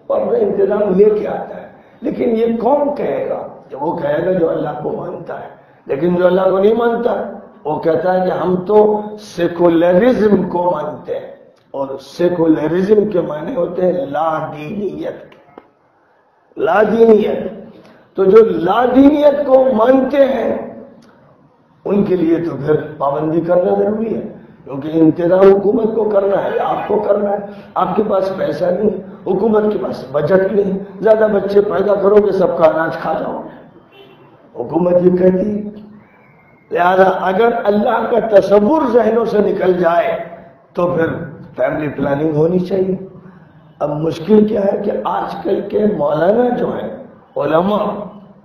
اور وہ انتظام لے کے آتا ہے. لیکن یہ کون کہے گا؟ جو وہ کہے گا جو اللہ کو مانتا ہے. لیکن جو اللہ کو نہیں مانتا ہے وہ کہتا ہے کہ ہم تو سیکولرزم کو مانتے ہیں. اور سیکولرزم کے معنی ہوتے ہیں لا دینیت. لا دینیت. تو جو لا دینیت کو مانتے ہیں ان کے لیے تو پھر پابندی کرنا ضروری ہے، کیونکہ انتظام حکومت کو کرنا ہے، آپ کو کرنا ہے. آپ کے پاس پیسہ نہیں، حکومت کے پاس بجٹ نہیں، زیادہ بچے پیدا کرو گے سب کا اناج کھا جاؤ گے، حکومت یہ کہتی ہے. لہذا اگر اللہ کا تصور ذہنوں سے نکل جائے تو پھر فیملی پلاننگ ہونی چاہیے. اب مشکل کیا ہے کہ آج کل کے مولانا جو ہیں، علماء،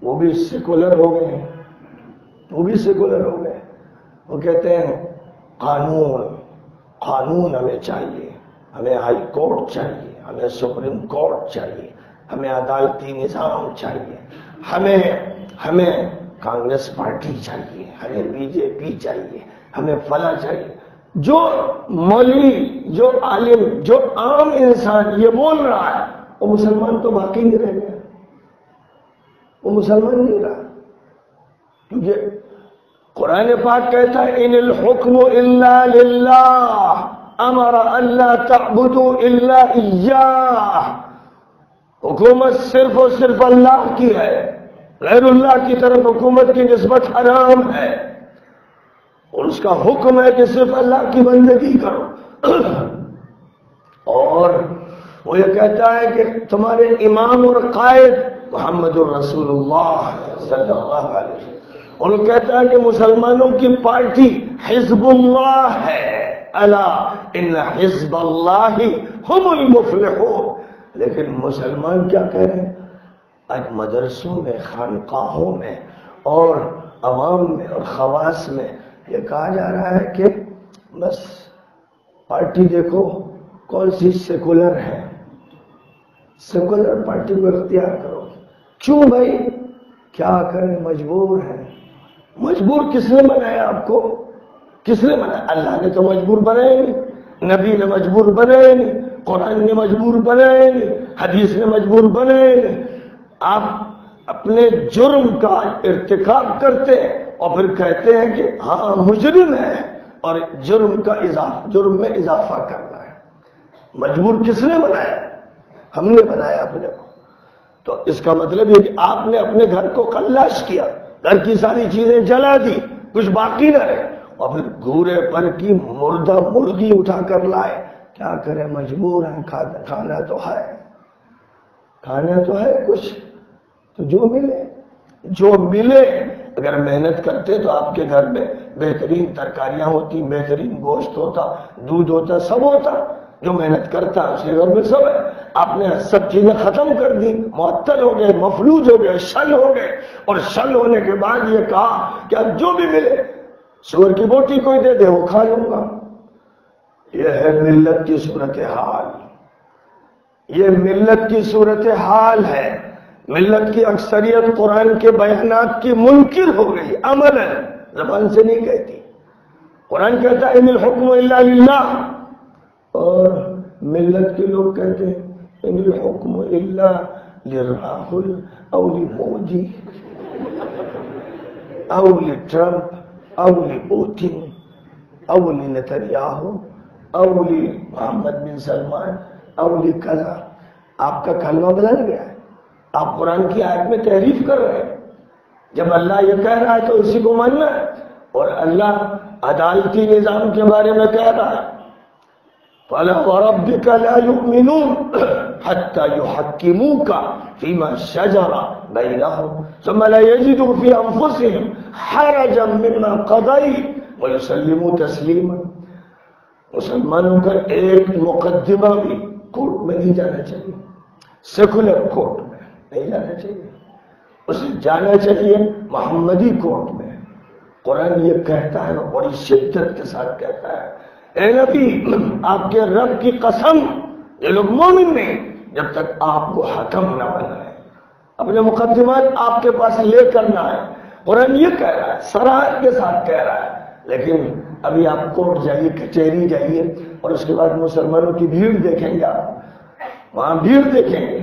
وہ بھی سیکولر ہو گئے ہیں. وہ بھی سیکولر ہو گئے. وہ کہتے ہیں قانون ہمیں چاہیے، ہمیں ہائی کورٹ چاہیے، ہمیں سپریم کورٹ چاہیے، ہمیں عدالتی نظام چاہیے، ہمیں کانگریس پارٹی چاہیے، ہمیں بی جے پی چاہیے، ہمیں فلاں چاہیے. جو مولوی، جو عالم، جو عام انسان یہ بول رہا ہے وہ مسلمان تو باقی نہیں رہ گیا. وہ مسلمان نہیں رہا، کیونکہ قرآن پاک کہتا ہے ان الحکم الا للہ امر الا تعبدوا الا اياه. حکومت صرف اور صرف اللہ کی ہے، غیر اللہ کی طرف حکومت کی نسبت حرام ہے، اور اس کا حکم ہے کہ صرف اللہ کی بندگی کرو. اور وہ یہ کہتا ہے کہ تمہارے امام اور قائد محمد الرسول اللہ صلی اللہ علیہ وسلم. اور وہ کہتا ہے کہ مسلمانوں کی پارٹی حزب اللہ ہے، الا ان حزب اللہ هم المفلحون. لیکن مسلمان کیا کہہ رہے ہیں؟ آج مدرسوں میں، خانقاہوں میں اور عوام میں اور خواص میں یہ کہا جا رہا ہے کہ بس پارٹی دیکھو کون سی سیکولر ہے، سیکولر پارٹی کو اختیار کرو. کیوں بھائی؟ کیا کریں، مجبور ہیں. مجبور کس نے بنایا آپ کو؟ کس نے بنایا؟ اللہ نے تو مجبور بنایا نہیں، نبی نے مجبور بنایا نہیں، قرآن نے مجبور بنایا نہیں، حدیث نے مجبور بنایا نہیں. آپ اپنے جرم کا ارتکاب کرتے ہیں اور پھر کہتے ہیں کہ ہاں مجرم ہے، اور جرم میں اضافہ کرنا ہے. مجبور کس نے بنایا؟ ہم نے بنایا اپنے کو. تو اس کا مطلب یہ کہ آپ نے اپنے گھر کو خلاش کیا، گھر کی ساری چیزیں جلا دی، کچھ باقی نہ رہے، اور پھر گھورے پر کی مردہ مرغی اٹھا کر لائے. کیا کریں، مجبور ہیں، کھانا تو ہے، کھانا تو ہے کچھ، تو جو ملے اگر محنت کرتے تو آپ کے گھر میں بہترین ترکاریاں ہوتی، بہترین گوشت ہوتا، دودھ ہوتا، سب ہوتا. جو محنت کرتا اس کے گھر میں سب ہے. آپ نے سب چیزیں ختم کر دی، معطل ہو گئے، مفلوج ہو گئے، شل ہو گئے. اور شل ہونے کے بعد یہ کہا کہ اب جو بھی ملے سور کی بوٹی کوئی دے دے وہ کھا لوں گا. یہ ہے ملت کی صورتحال، یہ ملت کی صورتحال ہے. ملت کی اکثریت قرآن کے بیانات کی منکر ہو گئی، عمل ہے، زبان سے نہیں کہتی. قرآن کہتا ہے ان الحکم الا للہ، اور ملت کے لوگ کہتے ہیں ان الحکم الا لراہل او لمودی او لٹرمپ او لپوتن او لنتنیاہو او لمحمد بن سلمان او لکذا. آپ کا کلمہ بدل گیا ہے، آپ قرآن کی آیت میں تحریف کر رہے ہیں. جب اللہ یہ کہہ رہا ہے تو اسی کو ماننا ہے. اور اللہ عدالتی نظام کے بارے میں کہہ رہا ہے فَلَا وَرَبِّكَ لَا يُؤْمِنُونَ حَتَّى يُحَكِّمُوكَ فِيمَا شَجَرَ بَيْنَهُمْ ثُمَّ لَا يَجِدُوا فِي أَنفُسِهِمْ حَرَجًا مِّمَّا قَضَيْتَ وَيُسَلِّمُوا تَسْلِيمًا. مسلمانوں کا ایک مقدمہ بھی کورٹ میں نہیں جانا چاہیے، سیکولر کورٹ میں نہیں جانا چاہیے، اسے جانا چاہیے محمدی کورٹ میں. قرآن یہ کہتا ہے، بڑی شدت کے ساتھ کہتا ہے اے نبی آپ کے رب کی قسم یہ لوگ مومن نہیں جب تک آپ کو حکم نہ بنائے. اپنے مقدمات آپ کے پاس لے کر نہ آئے. قرآن یہ کہہ رہا ہے، صراحت کے ساتھ کہہ رہا ہے. لیکن ابھی آپ کورٹ جائیے، کچہری جائیے، اور اس کے بعد مسلمانوں کی بھیڑ دیکھیں گے، آپ وہاں بھیڑ دیکھیں گے.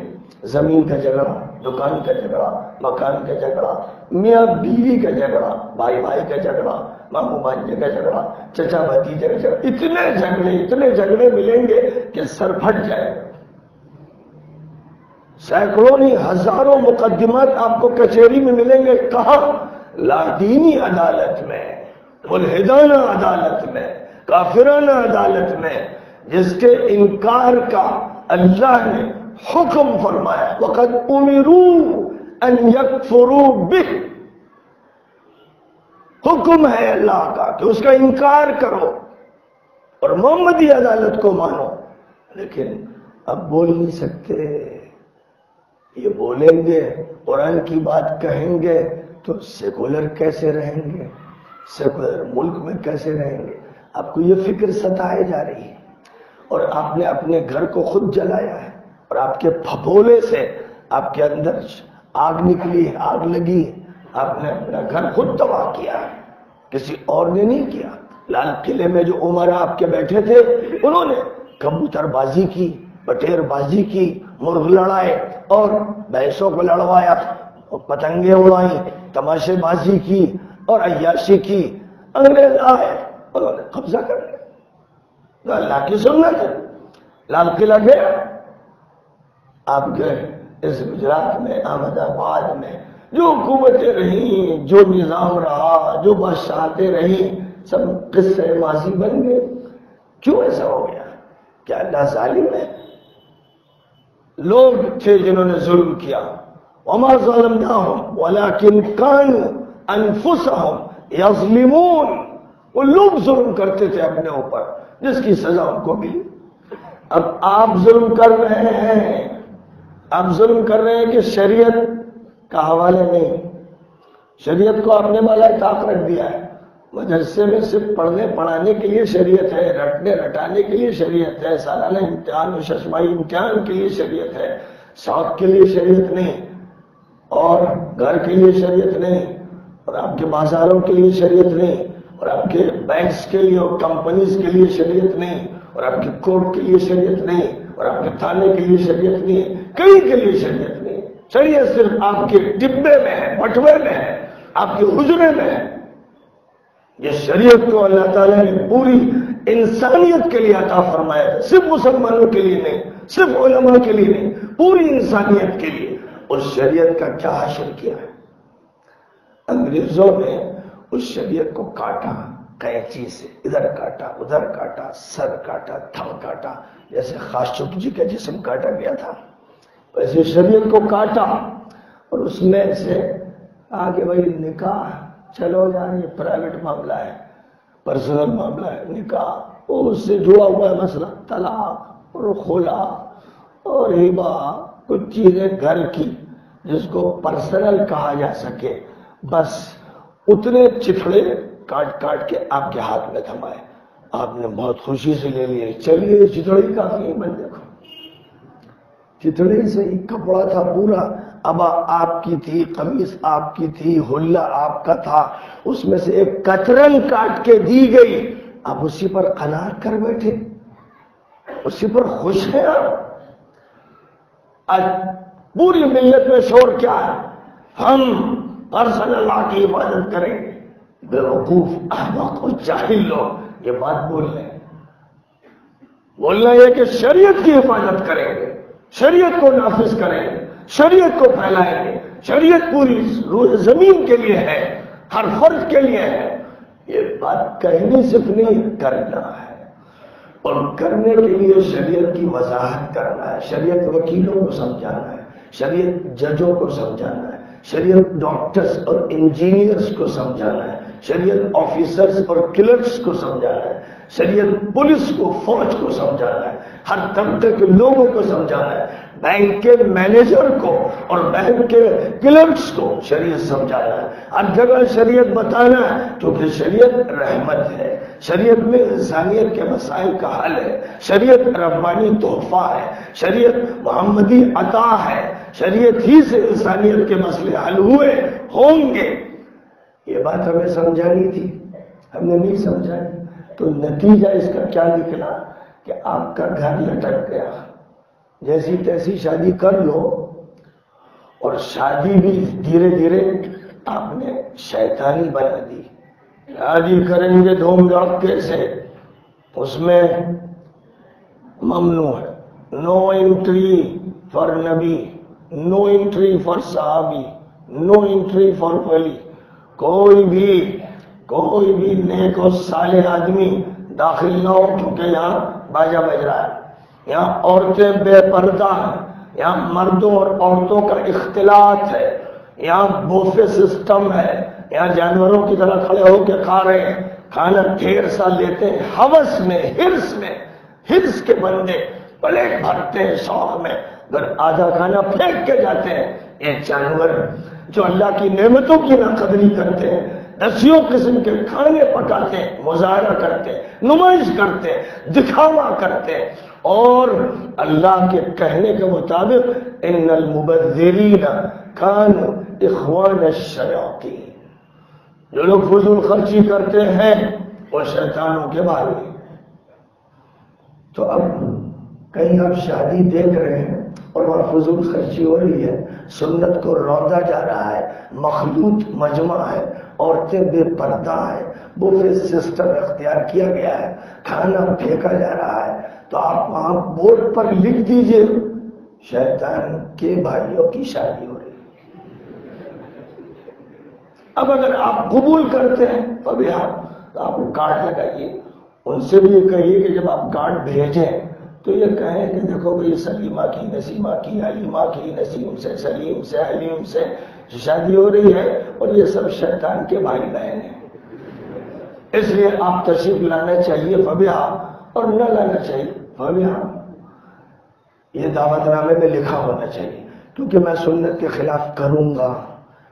زمین کا جھگڑا، دکان کا جھگڑا، مکان کا جھگڑا، میاں بیوی کا جھگڑا، بھائی بھائی کا جھگڑا، ماموں بھانجے کا جھگڑا، چچا بھتیجے کا جھگڑا. اتنے جھگڑے ملیں گے کہ سر پھٹ جائے گا. سینکڑوں نہیں ہزاروں مقدمات آپ کو کچہری میں ملیں گے. کہاں؟ لادینی عدالت میں، ملحدانہ عدالت میں، کافرانہ عدالت میں، جس کے انکار کا اللہ نے حکم فرمایا وَقَدْ أُمِرُوا أَنْ يَكْفُرُوا بِهِ. حکم ہے اللہ کا کہ اس کا انکار کرو اور محمدی عدالت کو مانو. لیکن اب بول نہیں سکتے. یہ بولیں گے، قرآن کی بات کہیں گے تو سیکولر کیسے رہیں گے، سیکولر ملک میں کیسے رہیں گے. آپ کو یہ فکر ستائے جا رہی ہے، اور آپ نے اپنے گھر کو خود جلایا ہے، اور آپ کے پھپھولے سے آپ کے اندر آگ نکلی، آگ لگی. آپ نے اپنا گھر خود تباہ کیا، کسی اور نے نہیں کیا. لال قلعے میں جو عمرا آپ کے بیٹھے تھے انہوں نے کبوتر بازی کی، بٹیر بازی کی، مرغ لڑائے اور بھینسوں کو لڑوایا، اور پتنگیں اڑائیں، تماشے بازی کی اور عیاشی کی. انگریز آئے، انہوں نے قبضہ کر لیا. تو اللہ کی سنت ہے. لال قلعہ گیا، آپ گئے اس گجرات میں، احمد آباد میں جو حکومتیں رہیں، جو نظام رہا، جو بادشاہتیں رہیں، سب قصے ماضی بن گئے. کیوں ایسا ہو گیا؟ کیا اللہ ظالم ہے؟ لوگ تھے جنہوں نے ظلم کیا. وما ظلمناہم ولکن کانوا انفسہم یظلمون. وہ لوگ ظلم کرتے تھے اپنے اوپر، جس کی سزا ان کو ملی. اب آپ ظلم کر رہے ہیں، آپ ظلم کر رہے ہیں کہ شریعت کا حوالہ نہیں. شریعت کو آپ نے بالائے طاق رکھ دیا ہے. مدرسے میں صرف پڑھنے پڑھانے کے لیے شریعت ہے، رٹنے رٹانے کے لیے شریعت ہے، سالانہ امتحان و ششماہی امتحان کے لیے شریعت ہے، شوق کے لیے شریعت نہیں، اور گھر کے لیے شریعت نہیں، اور آپ کے بازاروں کے لیے شریعت نہیں، اور آپ کے بینکس کے لیے اور کمپنیز کے لیے شریعت نہیں، اور آپ کے کورٹ کے لیے شریعت نہیں، اور آپ کے تھانے کے لیے شریعت نہیں، کہیں کے لیے شریعت نہیں. شریعت صرف آپ کے ڈبے میں ہے، بٹوے میں ہے، آپ کے حجرے میں ہے. یہ شریعت کو اللہ تعالیٰ نے پوری انسانیت کے لیے عطا فرمایا ہے، صرف مسلمانوں کے لیے نہیں، صرف علماء کے لیے نہیں، پوری انسانیت کے لیے. اس شریعت کا کیا حاصل کیا ہے؟ انگریزوں نے اس شریعت کو کاٹا، قینچی سے ادھر کاٹا، ادھر کاٹا، سر کاٹا، تھم کاٹا. جیسے خاشقجی جی کا جسم کاٹا گیا تھا، ویسے شریعت کو کاٹا، اور اس میں سے کہ بھائی نکاح چلو یار یہ پرائیویٹ معاملہ ہے، پرسنل معاملہ ہے، نکاح اور اس سے جڑا ہوا ہے مسئلہ طلاق اور خلا اور ہبہ، کچھ چیزیں گھر کی جس کو پرسنل کہا جا سکے، بس اتنے چتھڑے کاٹ کاٹ کے آپ کے ہاتھ میں تھمائے، آپ نے بہت خوشی سے لے لیے، چلیے چتھڑے کافی ہے، بن دیکھو چتھڑے سے ہی کپڑا تھا پورا، ابا آپ کی تھی، قمیص آپ کی تھی، حلہ آپ کا تھا، اس میں سے ایک کترن کاٹ کے دی گئی، آپ اسی پر قناعت کر بیٹھے، اسی پر خوش ہیں آپ۔ آج پوری ملت میں شور کیا ہے؟ ہم پرسنل اللہ کی عبادت کریں گے، بے وقوف احمق اور جاہل لوگ یہ بات بول رہے ہیں، بولنا یہ کہ شریعت کی حفاظت کریں گے، شریعت کو نافذ کریں گے، شریعت کو پھیلائیں گے، شریعت پوری روح زمین کے لیے ہے، ہر فرد کے لیے ہے، یہ بات کہنی صرف نہیں کرنا ہے، اور کرنے کے لیے شریعت کی وضاحت کرنا ہے، شریعت وکیلوں کو سمجھانا ہے، شریعت ججوں کو سمجھانا ہے، شریعت ڈاکٹرز اور انجینئرز کو سمجھانا ہے، شریعت آفیسرز اور کلرکس کو سمجھانا ہے، شریعت پولیس کو، فوج کو سمجھانا ہے، ہر طبقے کے لوگوں کو سمجھانا ہے، بینک کے مینیجر کو اور بینک کے کلرکس کو شریعت سمجھانا ہے، ہر جگہ شریعت بتانا ہے، کیونکہ شریعت رحمت ہے، شریعت میں انسانیت کے مسائل کا حل ہے، شریعت ربانی تحفہ ہے، شریعت محمدی عطا ہے، شریعت ہی سے انسانیت کے مسئلے حل ہوئے ہوں گے۔ یہ بات ہمیں سمجھانی تھی، ہم نے نہیں سمجھائی، تو نتیجہ اس کا کیا نکلا کہ آپ کا گھر لٹک گیا، جیسی تیسی شادی کر لو، اور شادی بھی دھیرے دھیرے آپ نے شیطانی بنا دی، شادی کریں گے دھوم دھڑکے سے، اس میں ممنوع ہے، نو انٹری فار نبی، نو انٹری فار صحابی، نو انٹری فار ولی، کوئی بھی نیک اور صالح آدمی داخل نہ ہو، کیونکہ یہاں باجا بج رہا ہے، یہاں عورتیں بے پردہ ہیں، یہاں مردوں اور عورتوں کا اختلاط ہے، یہاں بوفے سسٹم ہے، یہاں جانوروں کی طرح کھڑے ہو کے کھا رہے ہیں، کھانا ڈھیر سا لیتے ہیں، ہوس میں، ہرس کے بندے پلیٹ بھرتے ہیں شوق میں، اگر آدھا کھانا پھینک کے جاتے ہیں، یہ جانور جو اللہ کی نعمتوں کی ناقدری کرتے ہیں، دسیوں قسم کے کھانے پکاتے ہیں، مظاہرہ کرتے ہیں، نمائش کرتے ہیں، دکھاوا کرتے ہیں، اور اللہ کے کہنے کے مطابق ان المبذرین کانوا اخوان الشیاطین، جو لوگ فضول خرچی کرتے ہیں وہ شیطانوں کے بھائی۔ تو اب کہیں آپ شادی دیکھ رہے ہیں اور وہاں فضول خرچی ہو رہی ہے، سنت کو روندا جا رہا ہے، مخلوط مجمع ہے، عورتیں بے پردہ ہیں، بوفے سسٹم اختیار کیا گیا ہے، کھانا پھینکا جا رہا ہے، تو آپ وہاں بورڈ پر لکھ دیجئے شیطان کے بھائیوں کی شادی ہو رہی ہے۔ اب اگر آپ قبول کرتے ہیں تو آپ کارڈ لگائیے، ان سے بھی یہ کہیے کہ جب آپ کارڈ بھیجیں تو یہ کہیں کہ دیکھو بھئی سلیمہ کی، نسیمہ کی، حلیمہ کی، نسیم سے، سلیم سے، حلیم سے شادی ہو رہی ہے، اور یہ سب شیطان کے بھائی بہن ہیں، اس لیے آپ تشریف لانا چاہیے فبہا، اور نہ لانا چاہیے فبہا۔ یہ دعوت نامے میں لکھا ہونا چاہیے، کیونکہ میں سنت کے خلاف کروں گا،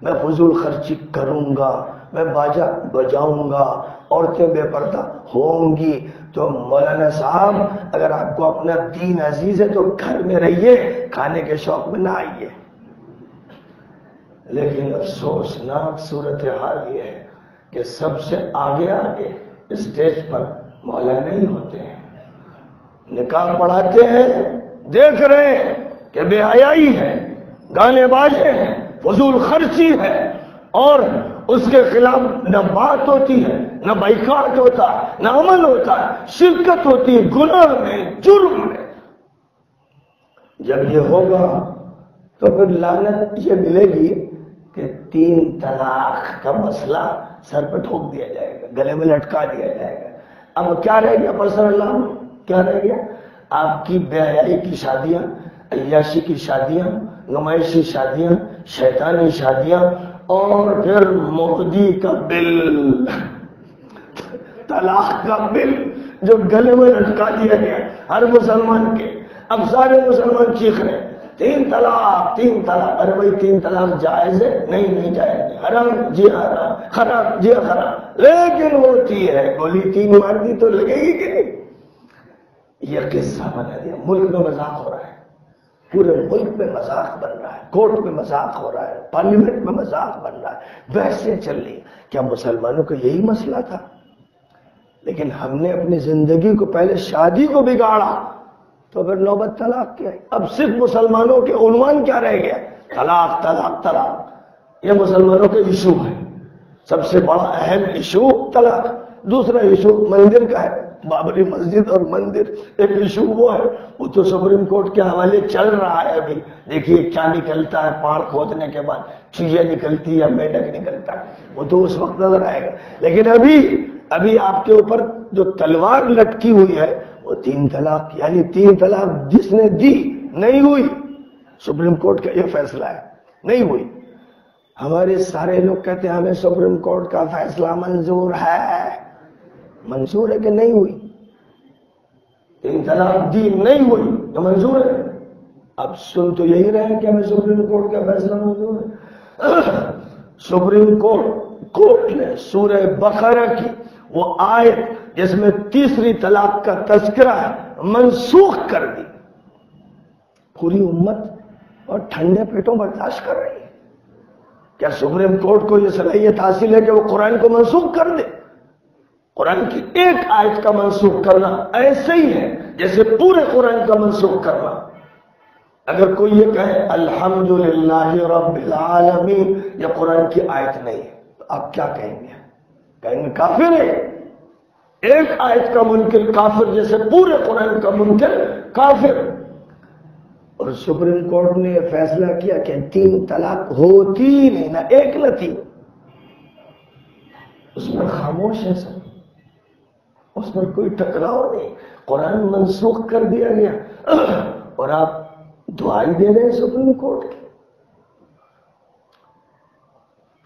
میں فضول خرچی کروں گا، میں باجا بجاؤں گا، عورتیں بے پردہ ہوں گی، تو مولانا صاحب اگر آپ کو اپنا دین عزیز ہے تو گھر میں رہیے، کھانے کے شوق میں نہ آئیے۔ لیکن افسوسناک صورتحال یہ ہے کہ سب سے آگے اسٹیج پر مولانا ہی ہوتے ہیں، نکاح پڑھاتے ہیں، دیکھ رہے ہیں کہ بے حیائی ہے، گانے باجے ہیں، فضول خرچی ہے، اور اس کے خلاف نہ بات ہوتی ہے، نہ بائیکاٹ ہوتا ہے، نہ عمل ہوتا ہے، شرکت ہوتی ہے گناہ میں، جرم میں۔ جب یہ ہوگا تو پھر لعنت یہ ملے گی کہ 3 طلاق کا مسئلہ سر پہ ٹھوک دیا جائے گا، گلے میں لٹکا دیا جائے گا۔ اب کیا رہ گیا پرسنل اللہ میں؟ کیا رہ گیا؟ آپ کی بے حیائی کی شادیاں، عیاشی کی شادیاں، نمائشی شادیاں، شیطانی شادیاں، اور پھر مودی کا بل، طلاق کا بل جو گلے میں لٹکا دیا گیا ہر مسلمان کے. اب سارے مسلمان چیخ رہے ہیں 3 طلاق 3 طلاق. ارے بھائی 3 طلاق جائز ہے؟ نہیں جائز ہے. حرام؟ جی حرام. خراب؟ جی خراب. لیکن ہوتی ہے گولی 3 مار دی تو لگے گی کہ نہیں؟ یہ قصہ بنا دیا. ملک میں مذاق ہو رہا ہے، پورے ملک میں مذاق بن رہا ہے، کورٹ میں مذاق ہو رہا ہے، پارلیمنٹ میں مذاق بن رہا ہے، بحثیں چل رہی. کیا مسلمانوں کا یہی مسئلہ تھا؟ لیکن ہم نے اپنی زندگی کو پہلے شادی کو بگاڑا تو پھر نوبت طلاق کی آئی. اب صرف مسلمانوں کے عنوان کیا رہ گیا؟ طلاق طلاق طلاق. یہ مسلمانوں کا ایشو ہے، سب سے بڑا اہم ایشو طلاق. دوسرا ایشو مندر کا ہے، بابری مسجد اور مندر. ایک ایشو وہ ہے، وہ تو سپریم کورٹ کے حوالے چل رہا ہے. ابھی دیکھیے کیا نکلتا ہے، پاڑ کھودنے کے بعد چوہیا نکلتی یا میڈک نکلتا ہے، وہ تو اس وقت نظر آئے گا. لیکن ابھی آپ کے اوپر جو تلوار لٹکی ہوئی ہے وہ 3 طلاق، یعنی 3 طلاق جس نے دی نہیں ہوئی. سپریم کورٹ کا یہ فیصلہ ہے، نہیں ہوئی. ہمارے سارے لوگ کہتے ہیں ہمیں سپریم کورٹ کا فیصلہ منظور ہے. منظور ہے کہ نہیں ہوئی؟ 3 طلاق دی نہیں ہوئی تو منظور ہے. اب سن تو یہی رہے کہ ہمیں سپریم کورٹ کا فیصلہ منظور ہے. سپریم کورٹ نے سورہ بقرہ کی وہ آیت جس میں 3ری طلاق کا تذکرہ ہے منسوخ کر دی. پوری امت اور ٹھنڈے پیٹوں برداشت کر رہی ہے. کیا سپریم کورٹ کو یہ صلاحیت حاصل ہے کہ وہ قرآن کو منسوخ کر دے؟ قرآن کی ایک آیت کا منسوخ کرنا ایسے ہی ہے جیسے پورے قرآن کا منسوخ کرنا. اگر کوئی یہ کہے الحمدللہ رب العالمین یہ قرآن کی آیت نہیں ہے تو آپ کیا کہیں گے؟ کہیں گے کافر ہے. ایک آیت کا منکر کافر جیسے پورے قرآن کا منکر کافر. اور سپریم کورٹ نے یہ فیصلہ کیا کہ 3 طلاق ہوتی نہیں، نہ ایک نہ 3. اس پر خاموش ہے سب، اس پر کوئی ٹکراؤ نہیں. قرآن منسوخ کر دیا گیا اور آپ دعائی دے رہے ہیں سپریم کورٹ کی.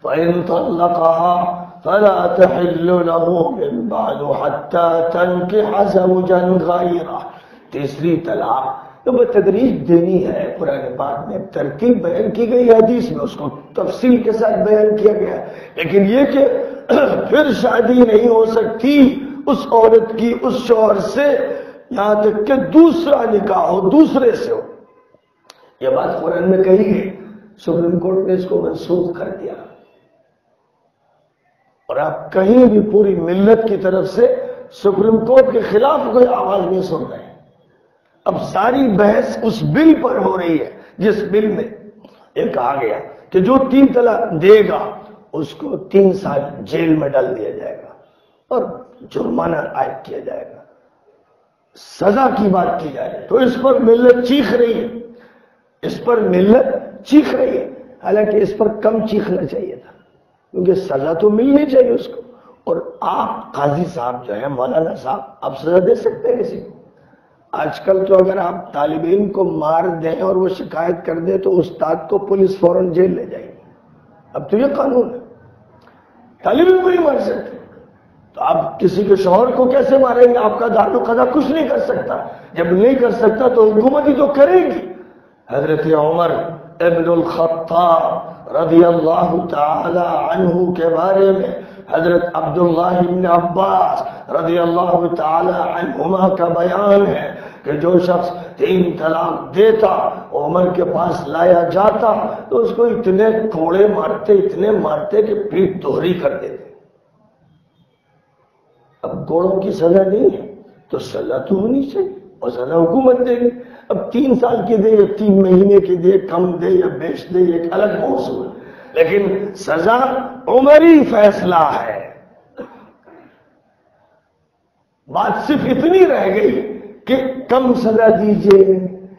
فَإِن طَلَّقَهَا فَلَا تَحِلُّ لَهُ مِن بَعْدُ حَتَّى تَنكِحَ زَوْجًا غَيْرَهُ. 3ری طلاق تو بتدریج دینی ہے. قرآن پاک میں ترتیب بیان کی گئی، حدیث میں اس کو تفصیل کے ساتھ بیان کیا گیا. لیکن یہ کہ پھر شادی نہیں ہو سکتی اس عورت کی اس شوہر سے یہاں تک کہ دوسرا نکاح ہو، دوسرے سے ہو. یہ بات قرآن میں کہی گئی، سپریم کورٹ نے اس کو منسوخ کر دیا. اور آپ کہیں بھی پوری ملت کی طرف سے سپریم کورٹ کے خلاف کوئی آواز نہیں سن رہے. اب ساری بحث اس بل پر ہو رہی ہے جس بل میں یہ کہا گیا کہ جو 3 طلاق دے گا اس کو 3 سال جیل میں ڈال دیا جائے گا اور جرمانہ عائد کیا جائے گا. سزا کی بات کی جائے تو اس پر ملت چیخ رہی ہے، اس پر ملت چیخ رہی ہے. حالانکہ اس پر کم چیخنا چاہیے تھا کیونکہ سزا تو ملنی چاہیے اس کو. اور آپ قاضی صاحب جو ہے، مولانا صاحب، آپ سزا دے سکتے ہیں کسی کو؟ آج کل تو اگر آپ طالب علم کو مار دیں اور وہ شکایت کر دے تو استاد کو پولیس فوراً جیل لے جائے گی. اب تو یہ قانون ہے، طالب علم کو نہیں مار سکتے. تو آپ کسی کے شوہر کو کیسے ماریں گے؟ آپ کا دار و قضا کچھ نہیں کر سکتا. جب نہیں کر سکتا تو حکومت ہی تو کرے گی. حضرت عمر ابن الخطاب رضی اللہ تعالی عنہ کے بارے میں حضرت عبداللہ ابن عباس رضی اللہ تعالی عنہما کا بیان ہے کہ جو شخص 3 طلاق دیتا عمر کے پاس لایا جاتا تو اس کو اتنے کوڑے مارتے، اتنے مارتے کہ پیٹ دوہری کر دیتے. اب کوڑوں کی سزا نہیں ہے تو سزا تو ہونی چاہیے اور سزا حکومت دے گی. اب 3 سال کی دے یا 3 مہینے کی دے، کم دے یا بیش دے، ایک الگ موضوع ہے. لیکن سزا عمری فیصلہ ہے. بات صرف اتنی رہ گئی کہ کم سزا دیجئے،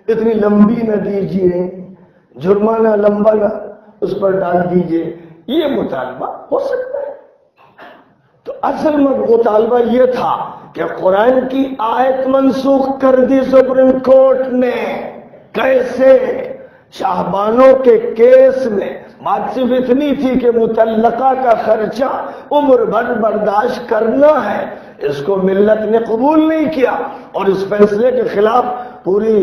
اتنی لمبی نہ دیجئے، جرمانہ لمبا نہ اس پر ڈال دیجئے. یہ مطالبہ ہو سکتا ہے. تو اصل مطالبہ یہ تھا کہ قرآن کی آیت منسوخ کر دی سپریم کورٹ نے. کیسے؟ شاہبانوں کے کیس میں بات صرف اتنی تھی کہ متعلقہ کا خرچہ عمر بھر برداشت کرنا ہے، اس کو ملت نے قبول نہیں کیا اور اس فیصلے کے خلاف پوری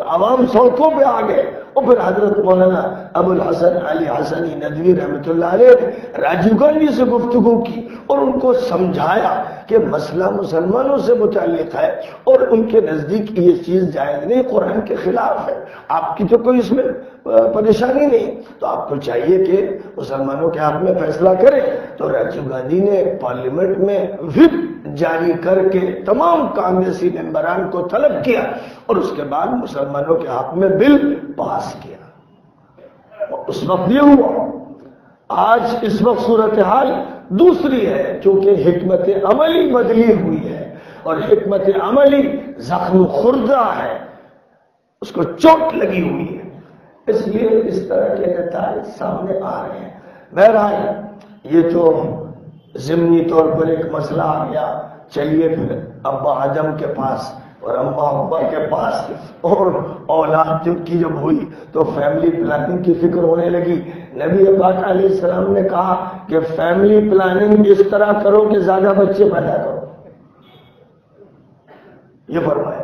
عوام سڑکوں پہ آ گئے۔ اور پھر حضرت مولانا ابو الحسن علی حسنی ندوی رحمۃ اللہ علیہ نے راجیو گاندھی سے گفتگو کی اور ان کو سمجھایا کہ مسئلہ مسلمانوں سے متعلق ہے اور ان کے نزدیک یہ چیز جائز نہیں، قرآن کے خلاف ہے، آپ کی تو کوئی اس میں پریشانی نہیں، تو آپ کو چاہیے کہ مسلمانوں کے حق میں فیصلہ کریں۔ تو راجیو گاندھی نے پارلیمنٹ میں وپ جاری کر کے تمام کانگریسی ممبران کو طلب کیا اور اس کے بعد مسلمانوں کے حق میں بل پاس کیا۔ اس وقت یہ ہوا۔ آج اس وقت صورتحال دوسری ہے، چونکہ حکمت عملی بدلی ہوئی ہے اور حکمت عملی زخم خوردہ ہے، اس کو چوٹ لگی ہوئی ہے، اس لیے اس طرح کے نتائج سامنے آ رہے ہیں۔ بہرحال یہ تو ضمنی طور پر ایک مسئلہ آ گیا، چلیے پھر ابا آدم کے پاس اور اماں ابا کے پاس اور اولاد کی جب ہوئی تو فیملی پلاننگ کی فکر ہونے لگی۔ نبی پاک علیہ السلام نے کہا کہ فیملی پلاننگ اس طرح کرو کہ زیادہ بچے پیدا کرو۔ یہ فرمایا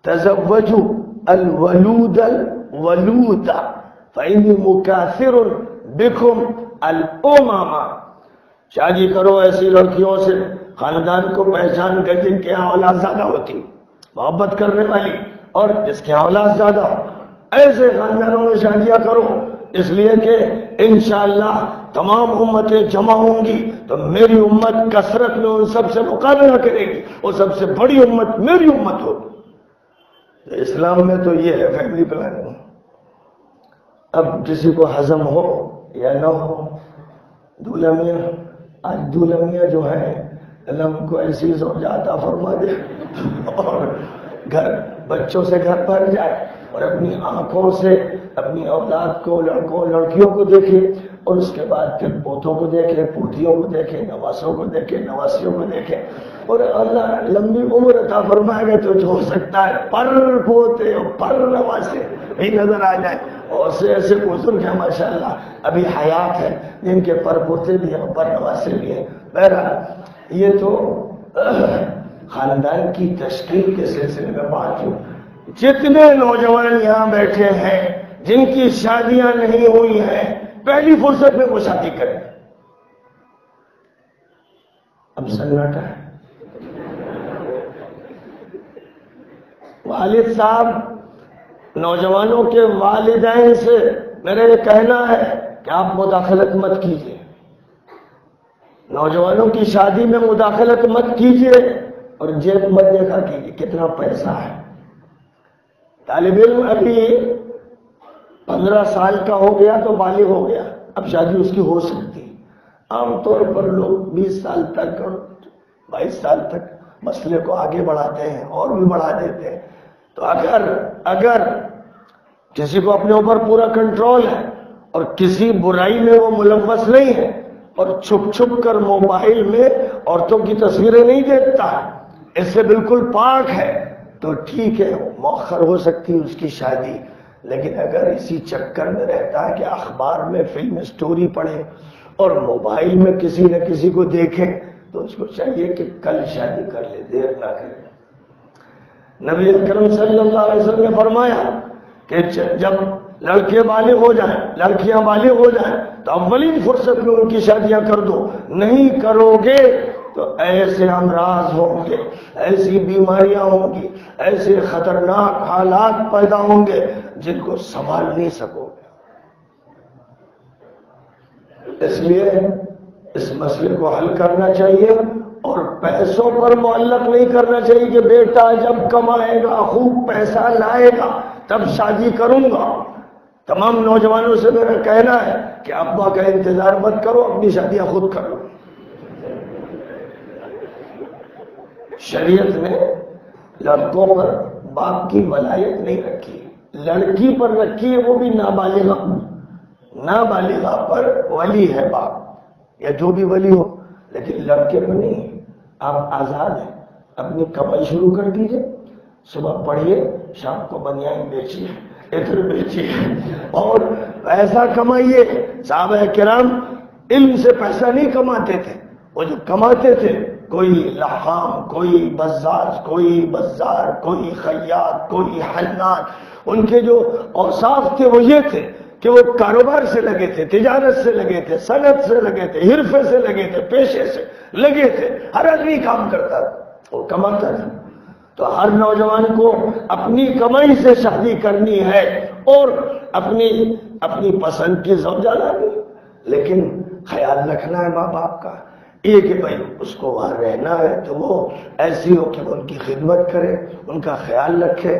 تزوجوا الولود الولود فإني مكاثر بكم الأمم، شادی کرو ایسی لڑکیوں سے خاندان کو پہچان کر جن کے یہاں اولاد زیادہ ہوتی، محبت کرنے والی، اور جس کے اولاد زیادہ ہو، ایسے خاندانوں میں شادیاں کرو، اس لیے کہ انشاءاللہ تمام امتیں جمع ہوں گی تو میری امت کثرت میں ان سب سے مقابلہ کرے گی اور سب سے بڑی امت میری امت ہوگی۔ اسلام میں تو یہ ہے فیملی پلاننگ۔ اب کسی کو ہضم ہو یا نہ ہو، دولہا میاں، آج دولہا میاں جو ہے اللہ ان کو ایسی زوجہ عطا فرما دے اور گھر بچوں سے گھر بھر جائے اور اپنی آنکھوں سے اپنی اولاد کو، لڑکوں لڑکیوں کو دیکھے اور اس کے بعد پھر پوتوں کو دیکھے، پوتیوں کو دیکھے، نواسوں کو دیکھے، نواسیوں کو دیکھے، اور اللہ لمبی عمر عطا فرمائے گا تو جو ہو سکتا ہے پر پوتے اور پر نواسے بھی نظر آ جائے۔ اور ایسے بزرگ ہیں ماشاءاللہ ابھی حیات ہے جن کے پر پوتے بھی ہیں اور پر نواسے بھی ہیں۔ بہرحال یہ تو خاندان کی تشکیل کے سلسلے میں بات ہو۔ جتنے نوجوان یہاں بیٹھے ہیں جن کی شادیاں نہیں ہوئی ہیں، پہلی فرصت میں وہ شادی کریں۔ اب سناٹا ہے۔ والد صاحب، نوجوانوں کے والدین سے میرا یہ کہنا ہے کہ آپ مداخلت مت کیجیے، نوجوانوں کی شادی میں مداخلت مت کیجیے اور جیب مت دیکھا کیجیے کتنا پیسہ ہے۔ طالب علم ابھی 15 سال کا ہو گیا تو بالغ ہو گیا، اب شادی اس کی ہو سکتی۔ عام طور پر لوگ 20 سال تک اور 22 سال تک مسئلے کو آگے بڑھاتے ہیں اور بھی بڑھا دیتے ہیں۔ تو اگر کسی کو اپنے اوپر پورا کنٹرول ہے اور کسی برائی میں وہ ملوث نہیں ہے اور چھپ چھپ کر موبائل میں عورتوں کی تصویریں نہیں دیکھتا ہے، اس سے بالکل پاک ہے، تو ٹھیک ہے، مؤخر ہو سکتی ہے اس کی شادی۔ لیکن اگر اسی چکر میں رہتا ہے کہ اخبار میں فلم سٹوری پڑھے اور موبائل میں کسی نہ کسی کو دیکھے تو اس کو چاہیے کہ کل شادی کر لے، دیر نہ کرے۔ نبی اکرم صلی اللہ علیہ وسلم نے فرمایا کہ جب لڑکے بالغ ہو جائیں، لڑکیاں بالغ ہو جائیں تو اولین فرصت میں ان کی شادیاں کر دو، نہیں کرو گے تو ایسے امراض ہوں گے، ایسی بیماریاں ہوں گی، ایسے خطرناک حالات پیدا ہوں گے جن کو سنبھال نہیں سکو گے۔ اس لیے اس مسئلے کو حل کرنا چاہیے اور پیسوں پر معلق نہیں کرنا چاہیے کہ بیٹا جب کمائے گا، خوب پیسہ لائے گا تب شادی کروں گا۔ تمام نوجوانوں سے میرا کہنا ہے کہ ابا کا انتظار مت کرو، اپنی شادیاں خود کرو۔ شریعت نے لڑکوں پر باپ کی ولایت نہیں رکھی، لڑکی پر رکھی ہے، وہ بھی نابالغہ۔ نابالغہ پر ولی ہے باپ یا جو بھی ولی ہو، لیکن لڑکے پر نہیں۔ آپ آزاد ہیں، اپنی کمائی شروع کر دیجئے، صبح پڑھیے، شام کو بنیان بیچیے، ادھر بیچیے اور پیسہ کمائیے. صحابہ کرام علم سے پیسہ نہیں کماتے تھے. وہ جو کماتے تھے کوئی لحام، کوئی بزاز، کوئی خیاط، کوئی حنان، ان کے جو اوصاف تھے وہ یہ تھے کہ وہ کاروبار سے لگے تھے، تجارت سے لگے تھے، صنعت سے لگے تھے، حرفے سے لگے تھے، پیشے سے لگے تھے. ہر آدمی کام کرتا تھا، وہ کماتا تھا. تو ہر نوجوان کو اپنی کمائی سے شادی کرنی ہے اور اپنی پسند کی زوجہ لانی، لیکن خیال رکھنا ہے ماں باپ کا یہ کہ بھائی اس کو وہاں رہنا ہے تو وہ ایسی ہو کہ وہ ان کی خدمت کرے، ان کا خیال رکھے.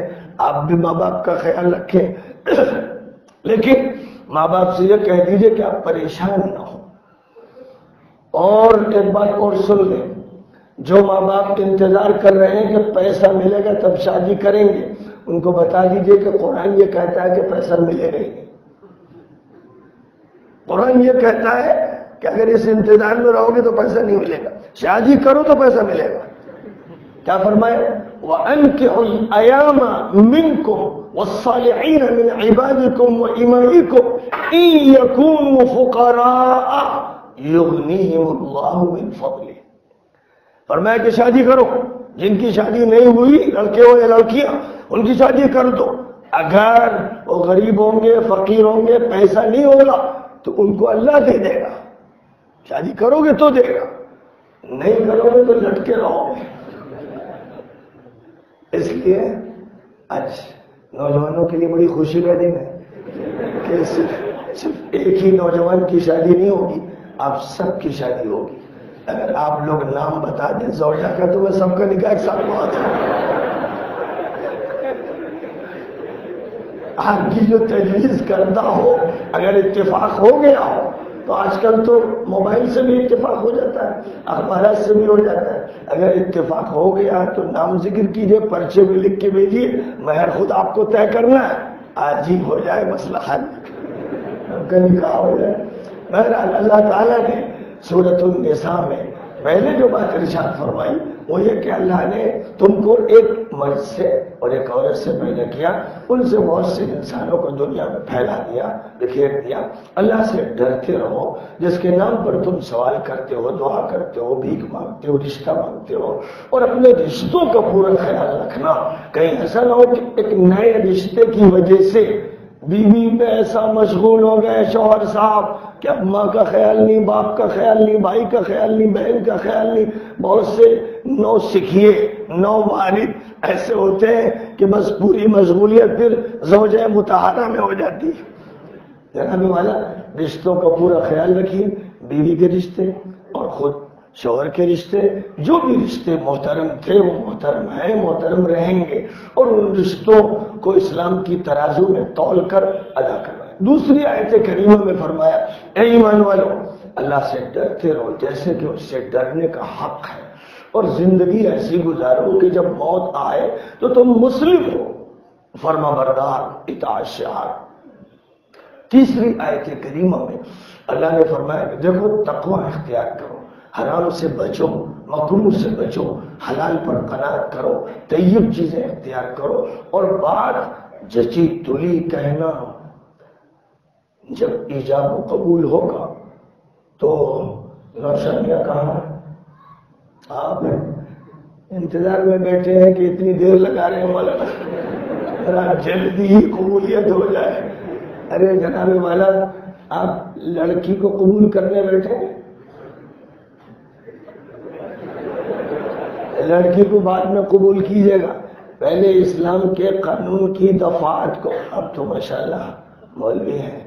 آپ بھی ماں باپ کا خیال رکھیں، لیکن ماں باپ سے یہ کہہ دیجئے کہ آپ پریشان نہ ہو. اور ایک بات اور سن لیں، جو ماں باپ انتظار کر رہے ہیں کہ پیسہ ملے گا تب شادی کریں گے، ان کو بتا دیجئے کہ قرآن یہ کہتا ہے کہ پیسہ ملے گا ہی نہیں. قرآن یہ کہتا ہے کہ اگر اس انتظار میں رہو گے تو پیسہ نہیں ملے گا، شادی کرو تو پیسہ ملے گا. کیا فرمائے؟ وَأَنْكِحُوا الْأَيَامَ مِنْكُمْ وَالصَّالِحِينَ مِنْ عِبَادِكُمْ وَإِمَائِكُمْ إِنْ يَكُونُوا فُقَرَاءَ يُغْنِهِمُ اللَّهُ مِنْ فَضْلِهِ. فرمایا کہ شادی کرو، جن کی شادی نہیں ہوئی لڑکے ہو یا لڑکیاں ان کی شادی کر دو. اگر وہ غریب ہوں گے، فقیر ہوں گے، پیسہ نہیں ہوگا تو ان کو اللہ دے دے گا. شادی کرو گے تو دے گا، نہیں کرو گے تو لٹکے رہو گے. اس لیے آج نوجوانوں کے لیے بڑی خوشی کا دن ہے کہ صرف ایک ہی نوجوان کی شادی نہیں ہوگی، آپ سب کی شادی ہوگی. اگر آپ لوگ نام بتا دیں زوجہ کا تو میں سب کا نکاح ایک ساتھ بہت ہے. آپ کی جو تجویز کردہ ہو اگر اتفاق ہو گیا ہو تو آج کل تو موبائل سے بھی اتفاق ہو جاتا ہے، اخبارات سے بھی ہو جاتا ہے. اگر اتفاق ہو گیا تو نام ذکر کیجئے، پرچے میں لکھ کے بھیجیے، مہر خود آپ کو طے کرنا ہے، آج ہی ہو جائے مسئلہ حل، اب کا نکاح ہو جائے. بہرحال اللہ تعالیٰ نے سورۃ النساء میں پہلے جو بات ارشاد فرمائی وہ یہ کہ اللہ نے تم کو ایک مرد سے اور ایک عورت سے پیدا کیا، ان سے بہت سے انسانوں کو دنیا میں پھیلا دیا، بکھیر دیا. اللہ سے ڈرتے رہو، جس کے نام پر تم سوال کرتے ہو، دعا کرتے ہو، بھیک مانگتے ہو، رشتہ مانگتے ہو، اور اپنے رشتوں کا پورا خیال رکھنا. کہیں ایسا نہ ہو کہ ایک نئے رشتے کی وجہ سے بیوی میں ایسا مشغول ہو گئے شوہر صاحب کہ اب ماں کا خیال نہیں، باپ کا خیال نہیں، بھائی کا خیال نہیں، بہن کا خیال نہیں. بہت سے نو سکھیے، نو والد ایسے ہوتے ہیں کہ بس پوری مشغولیت پھر زوجہ مطہرہ میں ہو جاتی ہے. جناب والا رشتوں کا پورا خیال رکھیے، بیوی کے رشتے اور خود شوہر کے رشتے، جو بھی رشتے محترم تھے وہ محترم ہیں، محترم رہیں گے، اور ان رشتوں کو اسلام کی ترازو میں تول کر ادا کرنا. دوسری آیت کریمہ میں فرمایا اے ایمان والو اللہ سے ڈرتے رہو جیسے کہ اس سے ڈرنے کا حق ہے، اور زندگی ایسی گزارو کہ جب موت آئے تو تم مسلم ہو، فرما بردار، اطاعت شعار. تیسری آیت کریمہ میں اللہ نے فرمایا کہ دیکھو تقوی اختیار کرو، حرام سے بچو، مکروہ سے بچو، حلال پر قناعت کرو، طیب چیزیں اختیار کرو، اور بات جچی تلی کہنا. جب ایجاب و قبول ہوگا تو روشنیاں کہاں؟ آپ انتظار میں بیٹھے ہیں کہ اتنی دیر لگا رہے ہیں مولانا، ذرا جلدی ہی قبولیت ہو جائے. ارے جناب والا آپ لڑکی کو قبول کرنے بیٹھے، لڑکی کو بعد میں قبول کیجیے گا، پہلے اسلام کے قانون کی دفعات کو. اب تو ماشاءاللہ مولوی ہیں،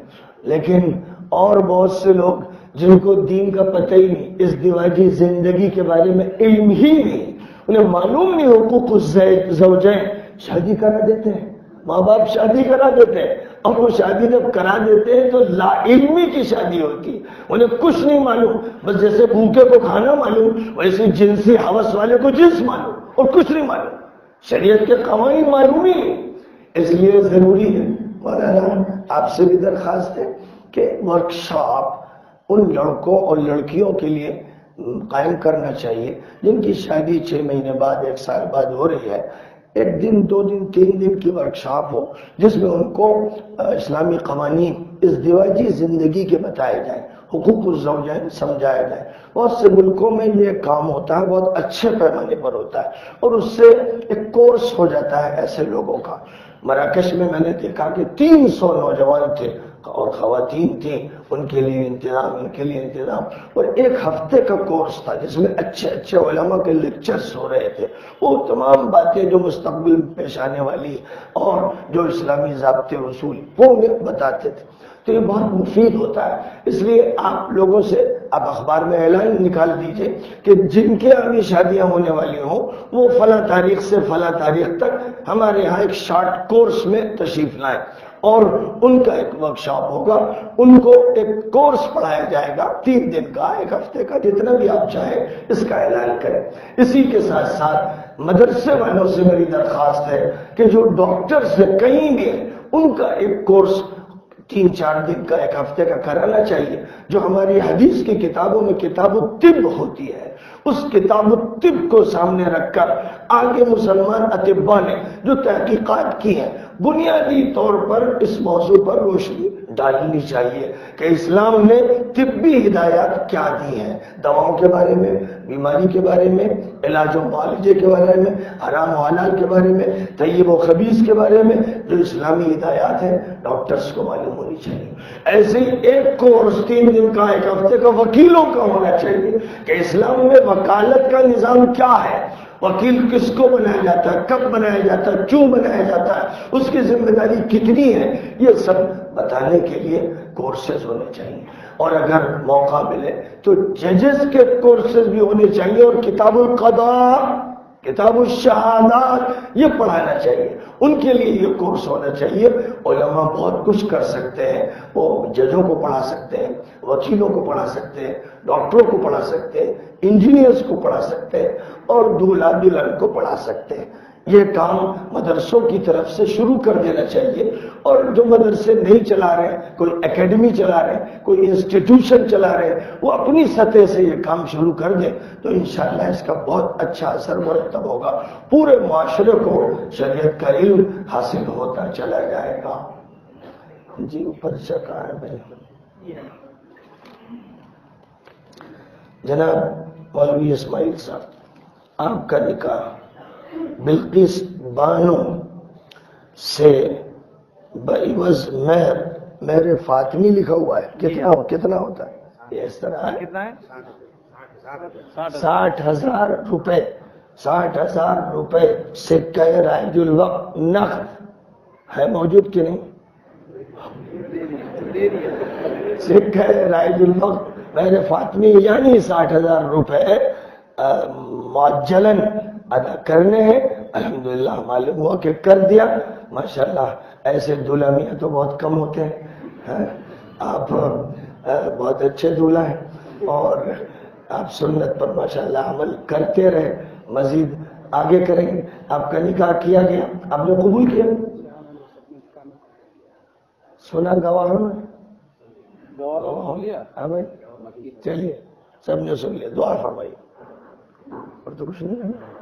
لیکن اور بہت سے لوگ جن کو دین کا پتہ ہی نہیں، اس دیواجی زندگی کے بارے میں علم ہی نہیں، انہیں معلوم نہیں حقوق الزوجین، شادی کرا دیتے ہیں، ماں باپ شادی کرا دیتے ہیں، اور وہ شادی جب کرا دیتے ہیں تو لا علمی کی شادی ہوتی ہے، انہیں کچھ نہیں معلوم. بس جیسے بھوکے کو کھانا معلوم ویسے جنسی حوث والے کو جنس معلوم، اور کچھ نہیں معلوم، شریعت کے قوانین معلوم ہی نہیں. اس لیے ضروری ہے مولانا آپ سے بھی درخواست ہے کہ ورکشاپ ان لڑکوں اور لڑکیوں کے لیے قائم کرنا چاہیے جن کی شادی 6 مہینے بعد 1 سال بعد ہو رہی ہے. 1 دن 2 دن 3 دن کی ورکشاپ ہو جس میں ان کو اسلامی قوانین ازدواجی زندگی کے بتائے جائیں، حقوق الزوجین سمجھایا جائے. بہت سے ملکوں میں یہ کام ہوتا ہے، بہت اچھے پیمانے پر ہوتا ہے، اور اس سے ایک کورس ہو جاتا ہے ایسے لوگوں کا. مراکش میں میں نے دیکھا کہ 300 نوجوان تھے اور خواتین تھیں، ان کے لیے انتظام، اور 1 ہفتے کا کورس تھا جس میں اچھے اچھے علماء کے لیکچرز ہو رہے تھے. وہ تمام باتیں جو مستقبل میں پیش آنے والی اور جو اسلامی ضابطے اصول وہ انہیں بتاتے تھے. تو یہ بہت مفید ہوتا ہے. اس لیے آپ لوگوں سے آپ اخبار میں اعلان نکال دیجئے کہ جن کے ابھی شادیاں ہونے والی ہوں وہ فلاں تاریخ سے فلاں تاریخ تک ہمارے ہاں ایک شارٹ کورس میں تشریف لائیں، اور ان کا ایک ورکشاپ ہوگا. ان کو ایک کورس پڑھایا جائے گا 3 دن کا، 1 ہفتے کا، جتنا بھی آپ چاہیں اس کا اعلان کریں. اسی کے ساتھ ساتھ مدرسے والوں سے میری درخواست ہے کہ جو ڈاکٹرز ہیں کہیں بھی ہیں ان کا ایک کورس 3-4 دن کا، 1 ہفتے کا کرانا چاہیے. جو ہماری حدیث کی کتابوں میں کتاب الطب ہوتی ہے، اس کتاب الطب کو سامنے رکھ کر آگے مسلمان اطباء نے جو تحقیقات کی ہیں بنیادی طور پر اس موضوع پر روشنی ڈالنی چاہیے کہ اسلام نے طبی ہدایات کیا دی ہیں، دواؤں کے بارے میں، بیماری کے بارے میں، علاج و معالجے کے بارے میں، حرام و حلال کے بارے میں، طیب و خبیث کے بارے میں جو اسلامی ہدایات ہیں ڈاکٹرز کو معلوم ہونی چاہیے. ایسے ہی ایک کورس 3 دن کا، 1 ہفتے کا وکیلوں کا ہونا چاہیے کہ اسلام میں وکالت کا نظام کیا ہے، وکیل کس کو بنایا جاتا ہے، کب بنایا جاتا ہے، کیوں بنایا جاتا ہے، اس کی ذمہ داری کتنی ہے، یہ سب بتانے کے لیے کورسز ہونے چاہیے. اور اگر موقع ملے تو ججز کے کورسز بھی ہونے چاہیے، اور کتاب القضاء، کتاب الشہادات یہ پڑھانا چاہیے. ان کے لیے یہ کورس ہونا چاہیے. علماء بہت کچھ کر سکتے ہیں، وہ ججوں کو پڑھا سکتے ہیں، وکیلوں کو پڑھا سکتے ہیں، ڈاکٹروں کو پڑھا سکتے ہیں، انجینئرز کو پڑھا سکتے ہیں، اور دولہا دلہن کو پڑھا سکتے ہیں. یہ کام مدرسوں کی طرف سے شروع کر دینا چاہیے. اور جو مدرسے نہیں چلا رہے، کوئی اکیڈمی چلا رہے، کوئی انسٹیٹیوشن چلا رہے، وہ اپنی سطح سے یہ کام شروع کر دیں تو انشاءاللہ اس کا بہت اچھا اثر مرتب ہوگا. پورے معاشرے کو شریعت کا علم حاصل ہوتا چلا جائے گا. جی اوپر سے کہا ہے میں جناب مولوی اسماعیل صاحب، آپ کا نکاح بلقیس بانو سے بعوض مہر فاطمی لکھا ہوا ہے. کتنا ہوتا ہے یہ اس طرح ہے؟ کتنا ہے؟ 60,000 روپے. 60,000 روپے سکہ رائج الوقت نقد ہے موجود کہ نہیں؟ سکہ رائج الوقت مہر فاطمی یعنی 60,000 روپے معجلن ادا کرنے ہیں. الحمدللہ معلوم ہوا کہ کر دیا. ماشاءاللہ ایسے دولہا میاں تو بہت کم ہوتے ہیں. آپ بہت اچھے دولہا ہیں اور آپ سنت پر ماشاءاللہ عمل کرتے رہے، مزید آگے کریں گے. آپ کا نکاح کیا گیا، آپ نے قبول کیا، سنا گواہوں نے ہاں بھائی. چلیے سب نے سن لیا، دعا فرمائیے. اور تو کچھ نہیں ہے.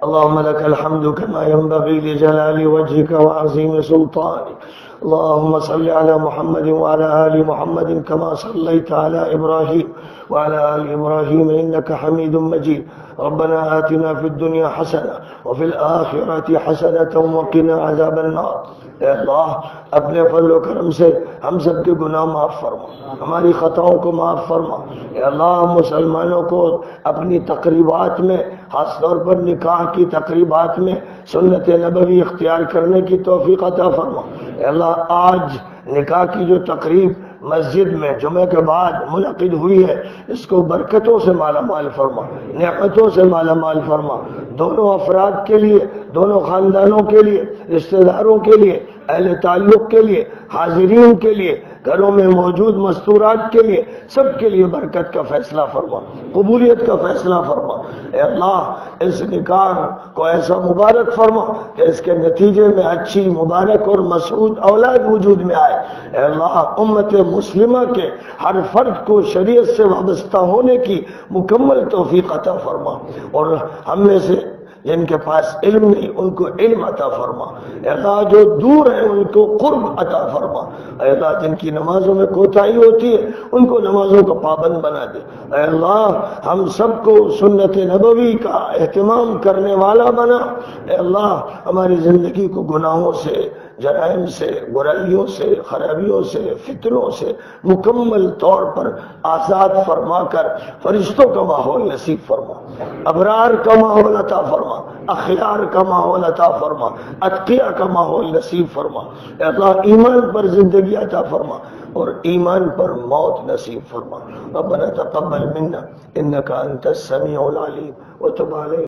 اللهم لك الحمد كما ينبغي لجلال وجهك وعظيم سلطانك. اللهم صل على محمد وعلى آل محمد كما صليت على إبراهيم وعلى آل إبراهيم إنك حميد مجيد. ربنا آتنا في الدنيا حسنة وفي الآخرة حسنة وقنا عذاب النار. اے اللہ اپنے فضل و کرم سے ہم سب کے گناہ معاف فرما، ہماری خطاؤں کو معاف فرما. اے اللہ مسلمانوں کو اپنی تقریبات میں، خاص طور پر نکاح کی تقریبات میں سنت نبوی اختیار کرنے کی توفیق عطا فرما. اے اللہ آج نکاح کی جو تقریب مسجد میں جمعہ کے بعد منعقد ہوئی ہے اس کو برکتوں سے مالا مال فرما، نعمتوں سے مالا مال فرما. دونوں افراد کے لیے، دونوں خاندانوں کے لیے، رشتہ داروں کے لیے، اہل تعلق کے لیے، حاضرین کے لیے، گھروں میں موجود مستورات کے لیے، سب کے لیے برکت کا فیصلہ فرما، قبولیت کا فیصلہ فرما. اے اللہ اس نکاح کو ایسا مبارک فرما کہ اس کے نتیجے میں اچھی مبارک اور مسعود اولاد وجود میں آئے. اے اللہ امت مسلمہ کے ہر فرد کو شریعت سے وابستہ ہونے کی مکمل توفیق عطا فرما، اور ہم میں سے جن کے پاس علم نہیں ان کو علم عطا فرما، اے اللہ جو دور ہیں ان کو قرب عطا فرما، اے اللہ جن کی نمازوں میں کوتاہی ہوتی ہے ان کو نمازوں کا پابند بنا دے، اے اللہ ہم سب کو سنت نبوی کا اہتمام کرنے والا بنا، اے اللہ ہماری زندگی کو گناہوں سے، جرائم سے، برائیوں سے، خرابیوں سے، فتنوں سے مکمل طور پر آزاد فرما کر فرشتوں کا ماحول نصیب فرما، ابرار کا ماحول عطا فرما، اخیار کا ماحول عطا فرما، اتقیاء کا ماحول نصیب فرما، اے اللہ ایمان پر زندگی عطا فرما اور ایمان پر موت نصیب فرما۔ ربنا تقبل منا انك انت السميع العليم وتب علينا